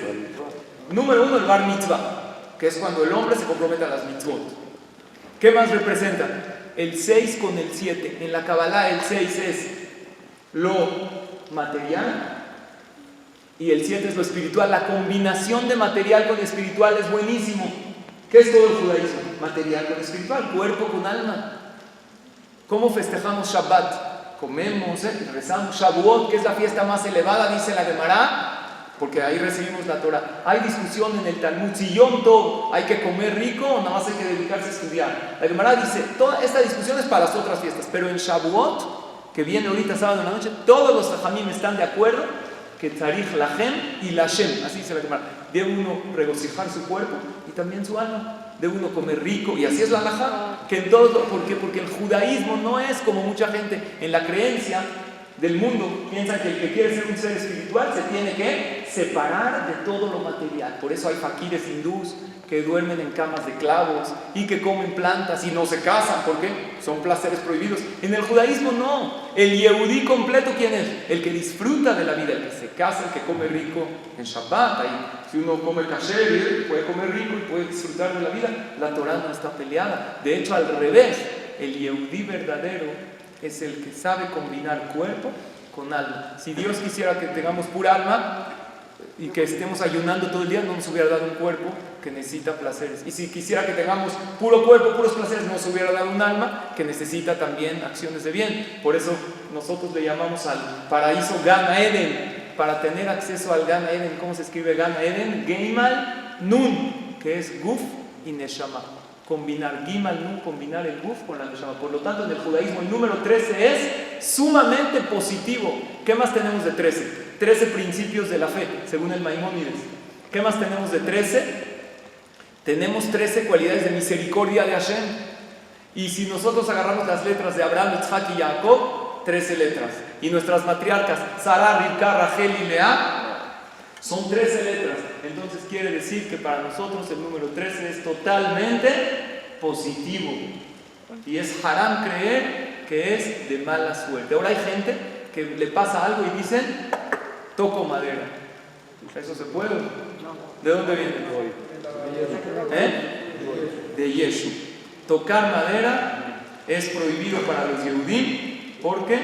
Número 1, el bar mitzvah, que es cuando el hombre se compromete a las mitzvot. ¿Qué más representa? El 6 con el 7. En la Kabbalah el 6 es lo material y el 7 es lo espiritual. La combinación de material con espiritual es buenísimo. ¿Qué es todo el judaísmo? Material con espiritual, cuerpo con alma. ¿Cómo festejamos Shabbat? Comemos, rezamos. Shavuot, que es la fiesta más elevada, dice la Gemara, porque ahí recibimos la Torah. Hay discusión en el Talmud, si Yom Tov hay que comer rico o nada más hay que dedicarse a estudiar. La Gemara dice, toda esta discusión es para las otras fiestas, pero en Shavuot, que viene ahorita sábado en la noche, todos los Jajamim están de acuerdo que Tzarich Lachem y Lashem, así dice la Gemara, debe uno regocijar su cuerpo y también su alma. De uno comer rico, y así es la halajá, que en todo, ¿por qué? Porque el judaísmo no es como mucha gente en la creencia del mundo piensa que el que quiere ser un ser espiritual se tiene que separar de todo lo material. Por eso hay fakires hindús que duermen en camas de clavos y que comen plantas y no se casan, ¿por qué? Son placeres prohibidos. En el judaísmo no. El yehudí completo, ¿quién es? El que disfruta de la vida, el que se casa, el que come rico en Shabbat. Ahí, si uno come kasher, puede comer rico y puede disfrutar de la vida. La Torah no está peleada. De hecho, al revés, el yehudí verdadero es el que sabe combinar cuerpo con alma. Si Dios quisiera que tengamos pura alma y que estemos ayunando todo el día, no nos hubiera dado un cuerpo que necesita placeres. Y si quisiera que tengamos puro cuerpo, puros placeres, nos hubiera dado un alma que necesita también acciones de bien. Por eso nosotros le llamamos al paraíso Gan Eden. Para tener acceso al Gan Eden, ¿cómo se escribe Gan Eden? Geimal Nun, que es Guf y Neshama. Combinar Gimal Nun, combinar el Guf con la Neshama. Por lo tanto, en el judaísmo el número 13 es sumamente positivo. ¿Qué más tenemos de 13? 13 principios de la fe, según el Maimónides. ¿Qué más tenemos de 13? Tenemos 13 cualidades de misericordia de Hashem. Y si nosotros agarramos las letras de Abraham, Yitzhak y Jacob, 13 letras. Y nuestras matriarcas, Sarah, Rivka, Rachel y Lea, son 13 letras. Entonces quiere decir que para nosotros el número 13 es totalmente positivo. Y es haram creer que es de mala suerte. Ahora hay gente que le pasa algo y dicen, toco madera. ¿Eso se puede? ¿De dónde viene? De Yeshu. Tocar madera es prohibido para los Yehudim porque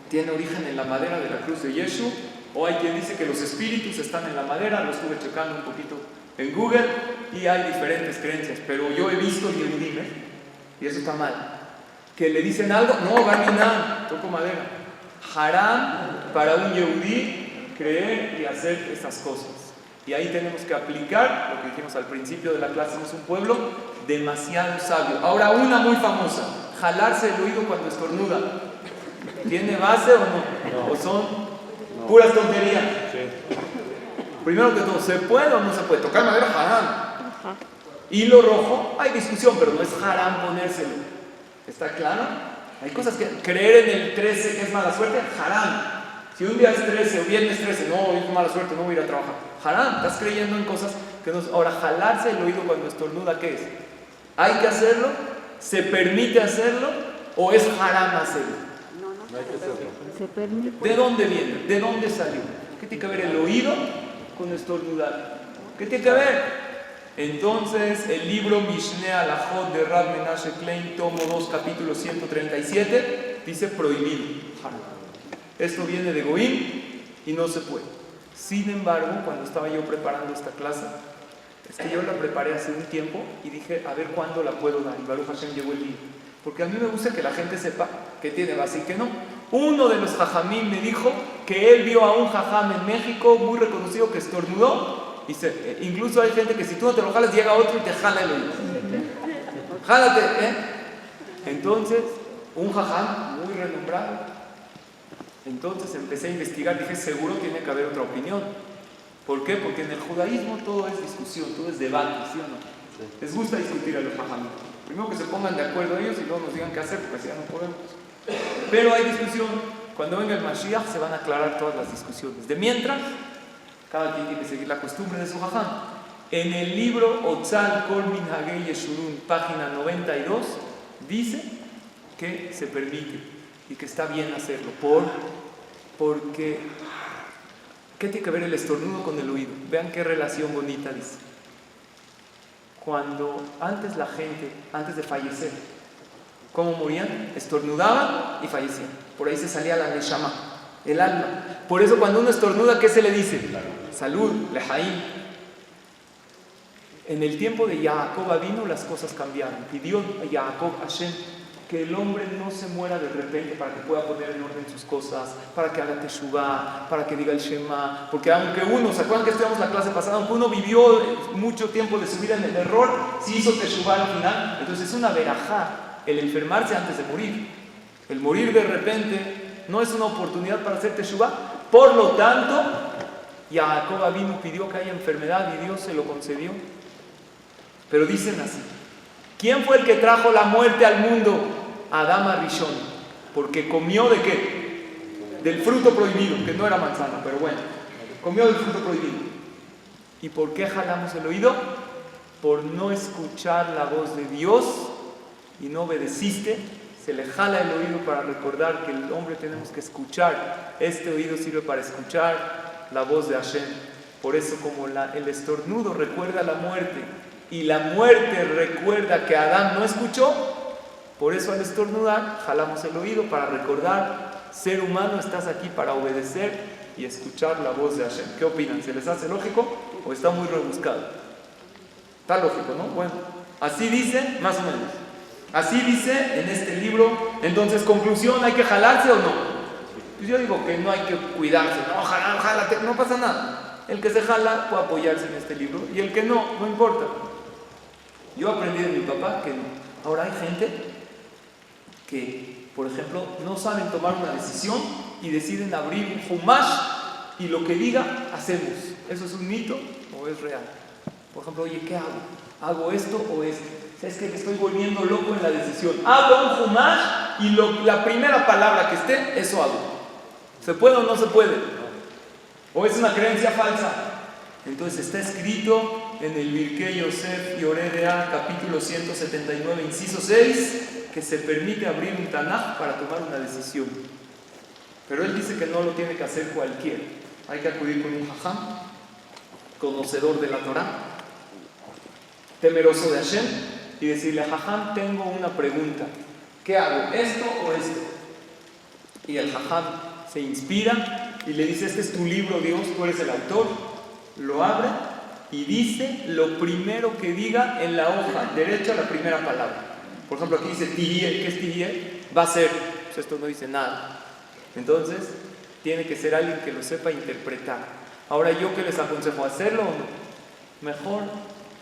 tiene origen en la madera de la cruz de Yeshu. O hay quien dice que los espíritus están en la madera. Lo estuve checando un poquito en Google y hay diferentes creencias, pero yo he visto Yehudim, y eso está mal, que le dicen algo, no, Barminan, toco madera. Haram para un Yehudí creer y hacer estas cosas. Y ahí tenemos que aplicar lo que dijimos al principio de la clase. Somos un pueblo demasiado sabio. Ahora una muy famosa, jalarse el oído cuando estornuda, ¿tiene base o no? ¿O son puras tonterías? Primero que todo, ¿se puede o no se puede? Tocar madera, haram. Hilo rojo, hay discusión, pero no es haram ponérselo. ¿Está claro? Hay cosas que creer en el 13 que es mala suerte, haram. Si un día es 13 o viernes 13, no, es mala suerte, no voy a ir a trabajar. Haram, estás creyendo en cosas que no. Ahora, jalarse el oído cuando estornuda, ¿qué es? ¿Hay que hacerlo? ¿Se permite hacerlo? ¿O es haram hacerlo? No hay que hacerlo. Se permite. ¿De dónde viene? ¿De dónde salió? ¿Qué tiene que ver el oído con estornudar? ¿Qué tiene que ver? Entonces, el libro Mishneh Alajot de Rav Menashe Klein, tomo 2, capítulo 137, dice prohibido. Esto viene de Goim y no se puede. Sin embargo, cuando estaba yo preparando esta clase, es que yo la preparé hace un tiempo y dije, a ver cuándo la puedo dar. Y Baruch Hashem llegó el día. Porque a mí me gusta que la gente sepa que tiene base y que no. Uno de los jajamim me dijo que él vio a un jajam en México muy reconocido que estornudó. Y incluso hay gente que si tú no te lo jalas, llega otro y te jala el oído. Jálate, ¿eh? Entonces, un jajam muy renombrado. Entonces empecé a investigar, dije, seguro tiene que haber otra opinión. ¿Por qué? Porque en el judaísmo todo es discusión, todo es debate, ¿sí o no? Sí. Les gusta discutir a los jajamim. Primero que se pongan de acuerdo ellos y luego nos digan qué hacer, porque así ya no podemos. Pero hay discusión. Cuando venga el Mashiach se van a aclarar todas las discusiones. De mientras, cada quien tiene que seguir la costumbre de su jajam. En el libro Otzal Kol Minhagei Yeshurun, página 92, dice que se permite y que está bien hacerlo. Porque ¿qué tiene que ver el estornudo con el oído? Vean qué relación bonita dice. Cuando antes la gente, antes de fallecer, ¿cómo morían? Estornudaban y fallecían. Por ahí se salía la neshama, el alma. Por eso cuando uno estornuda, ¿qué se le dice? Salud, lejaim. En el tiempo de Jacob vino las cosas cambiaron. Pidió a Jacob Hashem que el hombre no se muera de repente para que pueda poner en orden sus cosas, para que haga teshuvah, para que diga el Shema. Porque aunque uno, ¿se acuerdan que estudiamos la clase pasada? Aunque uno vivió mucho tiempo de su vida en el error, si hizo teshuvah al final, entonces es una verajá el enfermarse antes de morir. El morir de repente no es una oportunidad para hacer teshuvah. Por lo tanto, Jacob vino, pidió que haya enfermedad y Dios se lo concedió. Pero dicen así: ¿quién fue el que trajo la muerte al mundo? Adán Arishon. Porque comió ¿de qué? Del fruto prohibido, que no era manzana, pero bueno, comió del fruto prohibido. ¿Y por qué jalamos el oído? Por no escuchar la voz de Dios y no obedeciste. Se le jala el oído para recordar que el hombre tenemos que escuchar. Este oído sirve para escuchar la voz de Hashem. Por eso, como el estornudo recuerda la muerte y la muerte recuerda que Adán no escuchó, por eso al estornudar jalamos el oído para recordar: ser humano, estás aquí para obedecer y escuchar la voz de Hashem. ¿Qué opinan? ¿Se les hace lógico o está muy rebuscado? Está lógico, ¿no? Bueno, así dice, más o menos. Así dice en este libro. Entonces, conclusión: ¿hay que jalarse o no? Pues yo digo que no hay que cuidarse. No, jálate, no pasa nada. El que se jala puede apoyarse en este libro y el que no, no importa. Yo aprendí de mi papá que no. Ahora hay gente que, por ejemplo, no saben tomar una decisión y deciden abrir un humash y lo que diga, hacemos. ¿Eso es un mito o es real? Por ejemplo, oye, ¿qué hago? ¿Hago esto o esto? ¿Sabes qué? Me estoy volviendo loco en la decisión. Abro un humash y la primera palabra que esté, eso hago. ¿Se puede o no se puede? ¿O es una creencia falsa? Entonces está escrito en el Birkei Yosef Yoredea, capítulo 179, inciso 6, que se permite abrir un Tanaj para tomar una decisión. Pero él dice que no lo tiene que hacer cualquiera. Hay que acudir con un jajam, conocedor de la Torah, temeroso de Hashem, y decirle: jajam, tengo una pregunta. ¿Qué hago? ¿Esto o esto? Y el jajam se inspira y le dice: este es tu libro, Dios, tú eres el autor. Lo abre y dice lo primero que diga en la hoja derecha, la primera palabra. Por ejemplo, aquí dice Tiriel. ¿Qué es Tiriel? Va a ser. Pues esto no dice nada. Entonces, tiene que ser alguien que lo sepa interpretar. Ahora, ¿yo qué les aconsejo? ¿Hacerlo o no? Mejor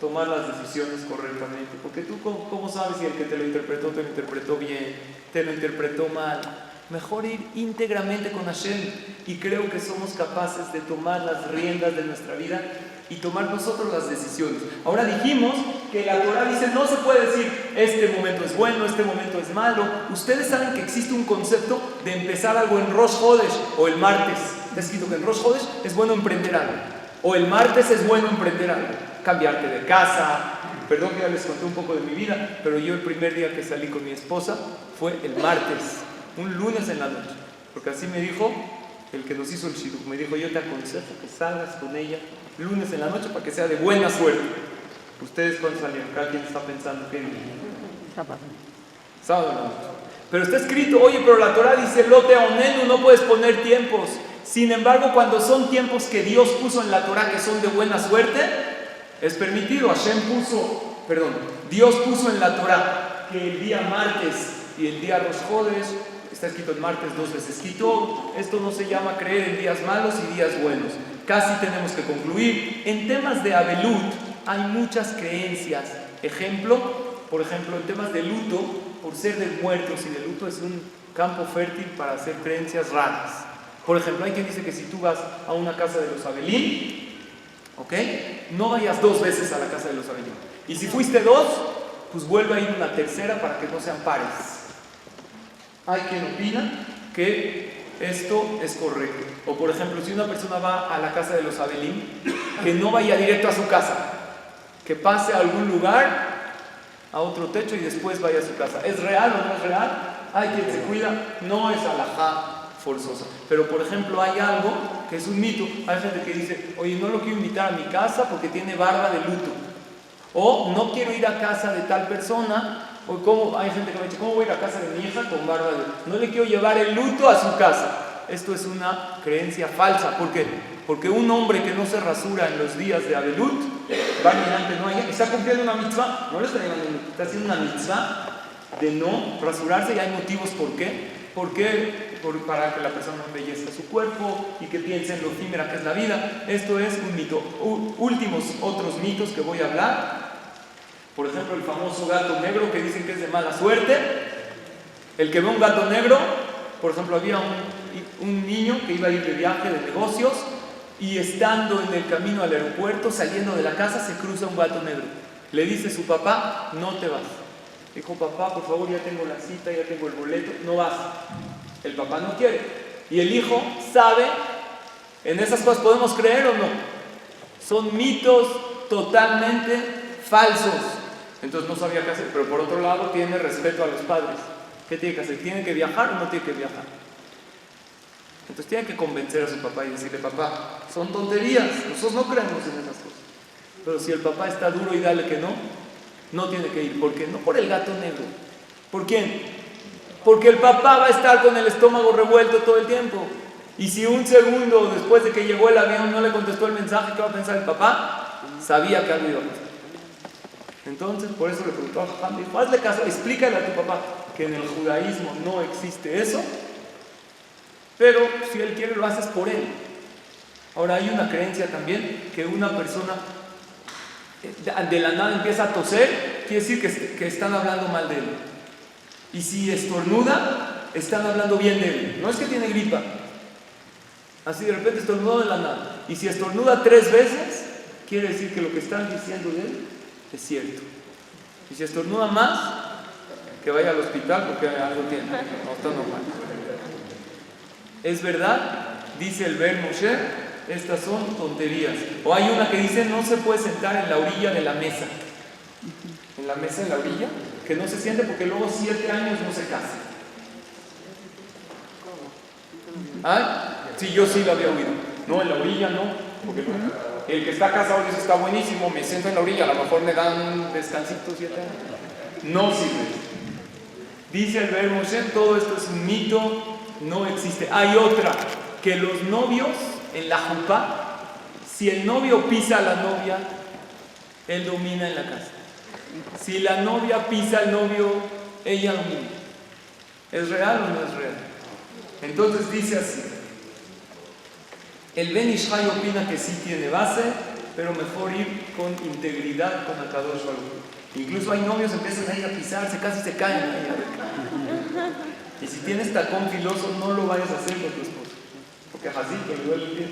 tomar las decisiones correctamente, porque tú cómo sabes si el que te lo interpretó bien, te lo interpretó mal. Mejor ir íntegramente con Hashem, y creo que somos capaces de tomar las riendas de nuestra vida y tomar nosotros las decisiones. Ahora dijimos que la Torah dice no se puede decir este momento es bueno, este momento es malo. Ustedes saben que existe un concepto de empezar algo en Rosh Hodesh o el martes. Está escrito que en Rosh Hodesh es bueno emprender algo, o el martes es bueno emprender algo, cambiarte de casa. Perdón que ya les conté un poco de mi vida, pero yo el primer día que salí con mi esposa fue el martes, un lunes en la noche, porque así me dijo el que nos hizo el shidduch. Me dijo, yo te aconsejo que salgas con ella lunes en la noche para que sea de buena suerte. ¿Ustedes cuándo salieron? Cada quien está pensando que sábado en la noche. Pero está escrito, oye, pero la Torah dice lote onenu, no puedes poner tiempos. Sin embargo, cuando son tiempos que Dios puso en la Torah que son de buena suerte, es permitido. Dios puso en la Torah que el día martes y el día Rosh Hodesh, está escrito el martes 2 veces quitó. Esto no se llama creer en días malos y días buenos. Casi tenemos que concluir. En temas de Abelut hay muchas creencias. Por ejemplo, en temas de luto, por ser de muertos y de luto es un campo fértil para hacer creencias raras. Por ejemplo, hay quien dice que si tú vas a una casa de los Abelim, ¿ok?, no vayas 2 veces a la casa de los Abelim. Y si fuiste 2, pues vuelve a ir una tercera para que no sean pares. Hay quien opina que esto es correcto. O por ejemplo, si una persona va a la casa de los Abelim, que no vaya directo a su casa, que pase a algún lugar, a otro techo y después vaya a su casa. ¿Es real o no es real? Hay quien se cuida, no es alajá forzosa. Pero por ejemplo, hay algo que es un mito. Hay gente que dice, oye, no lo quiero invitar a mi casa porque tiene barba de luto. O no quiero ir a casa de tal persona. O hay gente que me dice, ¿cómo voy a ir a casa de mi hija con barba de luto? No le quiero llevar el luto a su casa. Esto es una creencia falsa. ¿Por qué? Porque un hombre que no se rasura en los días de Abelut, está cumpliendo una mitzvah. No le está llevando, está haciendo una mitzvah de no rasurarse, y hay motivos por qué. Para que la persona no embellezca su cuerpo y que piense en lo efímera que es la vida. Esto es un mito. Últimos otros mitos que voy a hablar. Por ejemplo, el famoso gato negro que dicen que es de mala suerte. El que ve un gato negro, por ejemplo, había un niño que iba a ir de viaje de negocios y estando en el camino al aeropuerto, saliendo de la casa, se cruza un gato negro. Le dice su papá, no te vas. Dijo, papá, por favor, ya tengo la cita, ya tengo el boleto, no vas. El papá no quiere. Y el hijo sabe, en esas cosas podemos creer o no. Son mitos totalmente falsos. Entonces no sabía qué hacer, pero por otro lado tiene respeto a los padres. ¿Qué tiene que hacer? ¿Tiene que viajar o no tiene que viajar? Entonces tiene que convencer a su papá y decirle, papá, son tonterías, nosotros no creemos en esas cosas. Pero si el papá está duro y dale que no tiene que ir. ¿Por qué? No por el gato negro. ¿Por quién? Porque el papá va a estar con el estómago revuelto todo el tiempo. Y si un segundo después de que llegó el avión no le contestó el mensaje, ¿qué va a pensar el papá? Sabía que algo iba a pasar. Entonces, por eso le preguntó a Jajam, dijo, hazle caso, explícale a tu papá que en el judaísmo no existe eso, pero si él quiere lo haces por él. Ahora hay una creencia también que una persona de la nada empieza a toser, quiere decir que están hablando mal de él. Y si estornuda, están hablando bien de él. No es que tiene gripa. Así de repente estornudó de la nada. Y si estornuda 3 veces, quiere decir que lo que están diciendo de él es cierto. Y si estornuda más, que vaya al hospital porque algo tiene. No está normal. Es verdad, dice el Ben Moshe, estas son tonterías. O hay una que dice no se puede sentar en la orilla de la mesa. En la mesa, en la orilla, que no se siente porque luego 7 años no se casa. ¿Ah? Sí, yo sí lo había oído. No, en la orilla no, porque el que está casado dice está buenísimo, me siento en la orilla, a lo mejor me dan un descansito 7 años. No sirve. Dice el Ben Moshe, todo esto es un mito, no existe. Hay otra, que los novios en la jupá, si el novio pisa a la novia, él domina en la casa. Si la novia pisa al novio, ella domina. ¿Es real o no es real? Entonces dice así. El Ben Ish Chai opina que sí tiene base, pero mejor ir con integridad con Akadosh Baruj Hu. Incluso hay novios que empiezan ahí a pisarse, casi se caen ahí. Y si tienes tacón filoso, no lo vayas a hacer con tu esposo, porque así te duele el pie.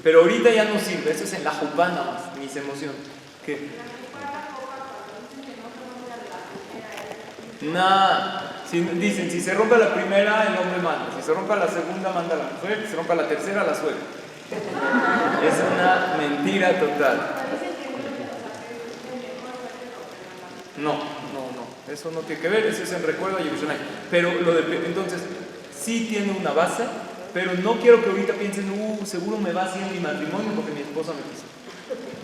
Pero ahorita ya no sirve, eso es en la jupá nada más, ni se emociona. ¿Qué? Dicen, si se rompe la primera, el hombre manda. Si se rompe la segunda, manda la mujer. Si se rompe la tercera, la suegra. Es una mentira total. No. Eso no tiene que ver, eso es en recuerdo a Yerushalayim. Pero entonces, sí tiene una base, pero no quiero que ahorita piensen, seguro me va haciendo mi matrimonio porque mi esposa me pisó.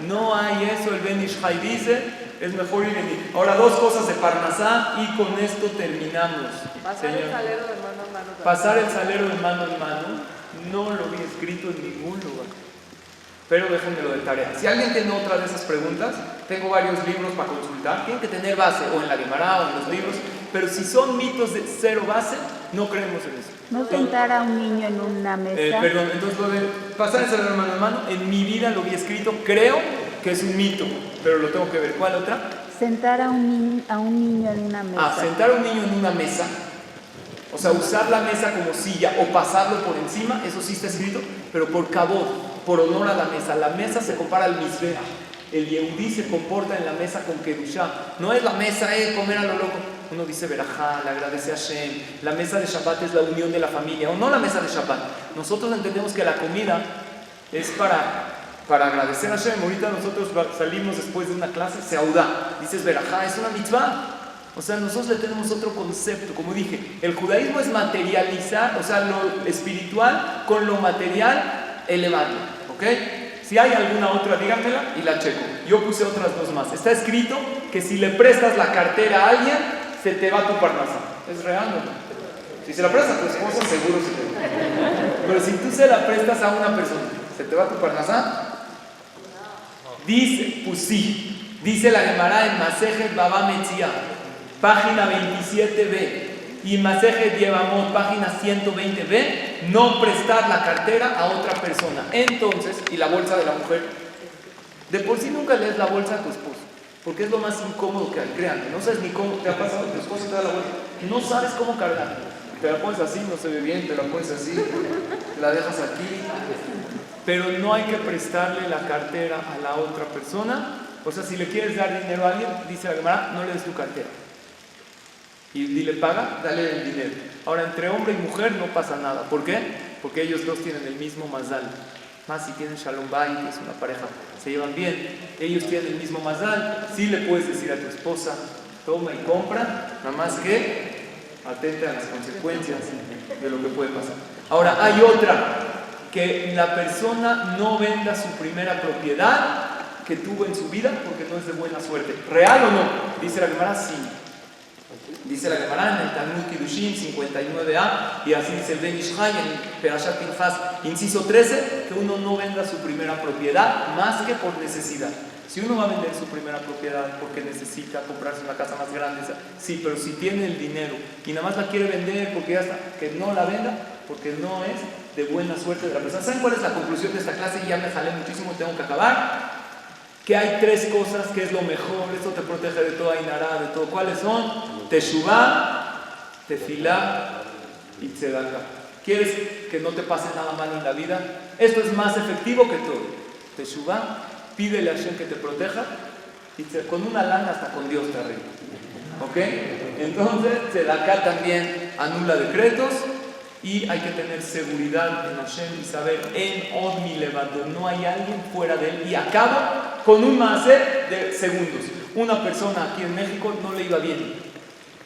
No hay eso, el Ben Ishai dice, es mejor ir en... Ahora, 2 cosas de Parnasá y con esto terminamos. Pasar el salero de mano en mano. Pasar el salero de mano en mano, no lo vi escrito en ningún lugar. Pero déjenmelo de tarea. Si alguien tiene otra de esas preguntas, tengo varios libros para consultar. Tienen que tener base, o en la Guemará o en los libros. Pero si son mitos de cero base, no creemos en eso. No sentar a un niño en una mesa. Perdón, entonces lo de pasar el salero de mano en mano, en mi vida lo vi escrito, creo que es un mito, pero lo tengo que ver. ¿Cuál otra? Sentar a un niño en una mesa. Sentar a un niño en una mesa, o sea, usar la mesa como silla o pasarlo por encima, eso sí está escrito, pero por kabod, por honor a la mesa. La mesa se compara al misbeh. El Yehudí se comporta en la mesa con Kedushá. No es la mesa, comer a lo loco. Uno dice verajá, le agradece a Hashem. La mesa de Shabbat es la unión de la familia, o no la mesa de Shabbat. Nosotros entendemos que la comida es para agradecer a Hashem. Ahorita nosotros salimos después de una clase, seudá. Dices verajá, es una mitzvah. O sea, nosotros le tenemos otro concepto. Como dije, el judaísmo es materializar, o sea, lo espiritual con lo material elevado. ¿Ok? Si hay alguna otra, díganmela y la checo. Yo puse otras 2 más. Está escrito que si le prestas la cartera a alguien, se te va tu parnasá. ¿Es real o no? Si se la prestas a tu esposa, seguro se te va. Pero si tú se la prestas a una persona, ¿se te va tu parnasá? Dice, pues sí. Dice la Guemará en Masejet Baba Metzia, página 27b. Y Masejet Yevamot, página 120b, no prestar la cartera a otra persona. Entonces, y la bolsa de la mujer, de por sí nunca lees la bolsa a tu esposo, porque es lo más incómodo que hay. Créanme, no sabes ni cómo te ha pasado tu esposo y te da la bolsa, no sabes cómo cargar. Te la pones así, no se ve bien, te la pones así, la dejas aquí. Pero no hay que prestarle la cartera a la otra persona. O sea, si le quieres dar dinero a alguien, dice la Gemara, no le des tu cartera. Y dile paga, dale el dinero. Ahora, entre hombre y mujer no pasa nada. ¿Por qué? Porque ellos 2 tienen el mismo mazal. Más si tienen Shalom Bay, que es una pareja, se llevan bien. Ellos tienen el mismo mazal. Sí le puedes decir a tu esposa, toma y compra, nada más que atenta a las consecuencias de lo que puede pasar. Ahora, hay otra, que la persona no venda su primera propiedad que tuvo en su vida porque no es de buena suerte. ¿Real o no? Dice la Gemara, sí. Dice la Gemara en el Talmud Kiddushin 59a, y así dice el Ben Ishai en Perashat Pinchas, inciso 13, que uno no venda su primera propiedad más que por necesidad. Si uno va a vender su primera propiedad porque necesita comprarse una casa más grande, sí, pero si tiene el dinero y nada más la quiere vender porque ya está, que no la venda, porque no es de buena suerte de la persona. ¿Saben cuál es la conclusión de esta clase? Y ya me jalé muchísimo y tengo que acabar. Que hay 3 cosas que es lo mejor, esto te protege de toda inara, de todo. ¿Cuáles son? Teshuvá, tefilá y tzedakah. ¿Quieres que no te pase nada mal en la vida? Esto es más efectivo que todo. Teshuvá, pídele a Hashem que te proteja, y con una lana hasta con Dios te arregla. ¿Ok? Entonces, tzedakah también anula decretos. Y hay que tener seguridad en Hashem y saber en Od mi levando, no hay alguien fuera de él. Y acabo con un maaser de segundos. Una persona aquí en México no le iba bien.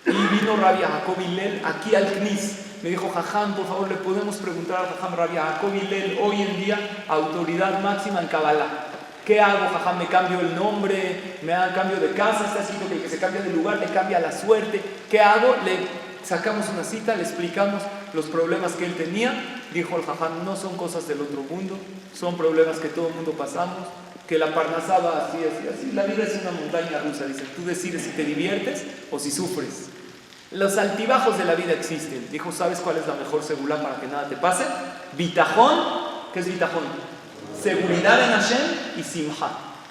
Y vino Rabbi Jacob Hillel aquí al CNIS. Me dijo, Jajam, por favor, le podemos preguntar a Jajam Rabbi Jacob Hillel, hoy en día, autoridad máxima en Kabbalah. ¿Qué hago, Jajam? ¿Me cambio el nombre? ¿Me hago cambio de casa? Está escrito que el que se cambia de lugar le cambia la suerte. ¿Qué hago? Le sacamos una cita, le explicamos los problemas que él tenía. Dijo el Jajam, no son cosas del otro mundo, son problemas que todo el mundo pasamos, que la parnasá va así, así, así. La vida es una montaña rusa, dice. Tú decides si te diviertes o si sufres. Los altibajos de la vida existen. Dijo, ¿sabes cuál es la mejor segula para que nada te pase? Bitajón. ¿Qué es bitajón? Seguridad en Hashem y simha.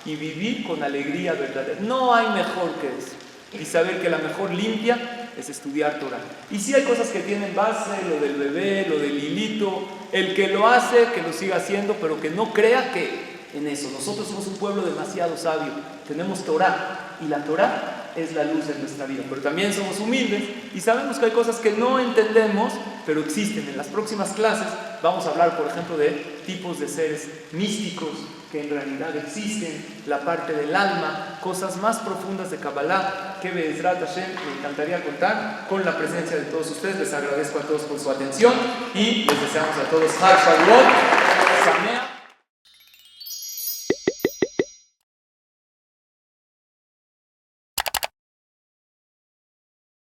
y vivir con alegría verdadera. No hay mejor que eso. Y saber que la mejor limpia es estudiar Torah. Y sí hay cosas que tienen base, lo del bebé, lo del hilito. El que lo hace, que lo siga haciendo, pero que no crea que en eso. Nosotros somos un pueblo demasiado sabio. Tenemos Torah. Y la Torah es la luz de nuestra vida. Pero también somos humildes y sabemos que hay cosas que no entendemos, pero existen. En las próximas clases vamos a hablar, por ejemplo, de tipos de seres místicos que en realidad existen, la parte del alma, cosas más profundas de Kabbalah que Be'ezrat Hashem me encantaría contar con la presencia de todos ustedes. Les agradezco a todos por su atención y les deseamos a todos Chag Shavuot.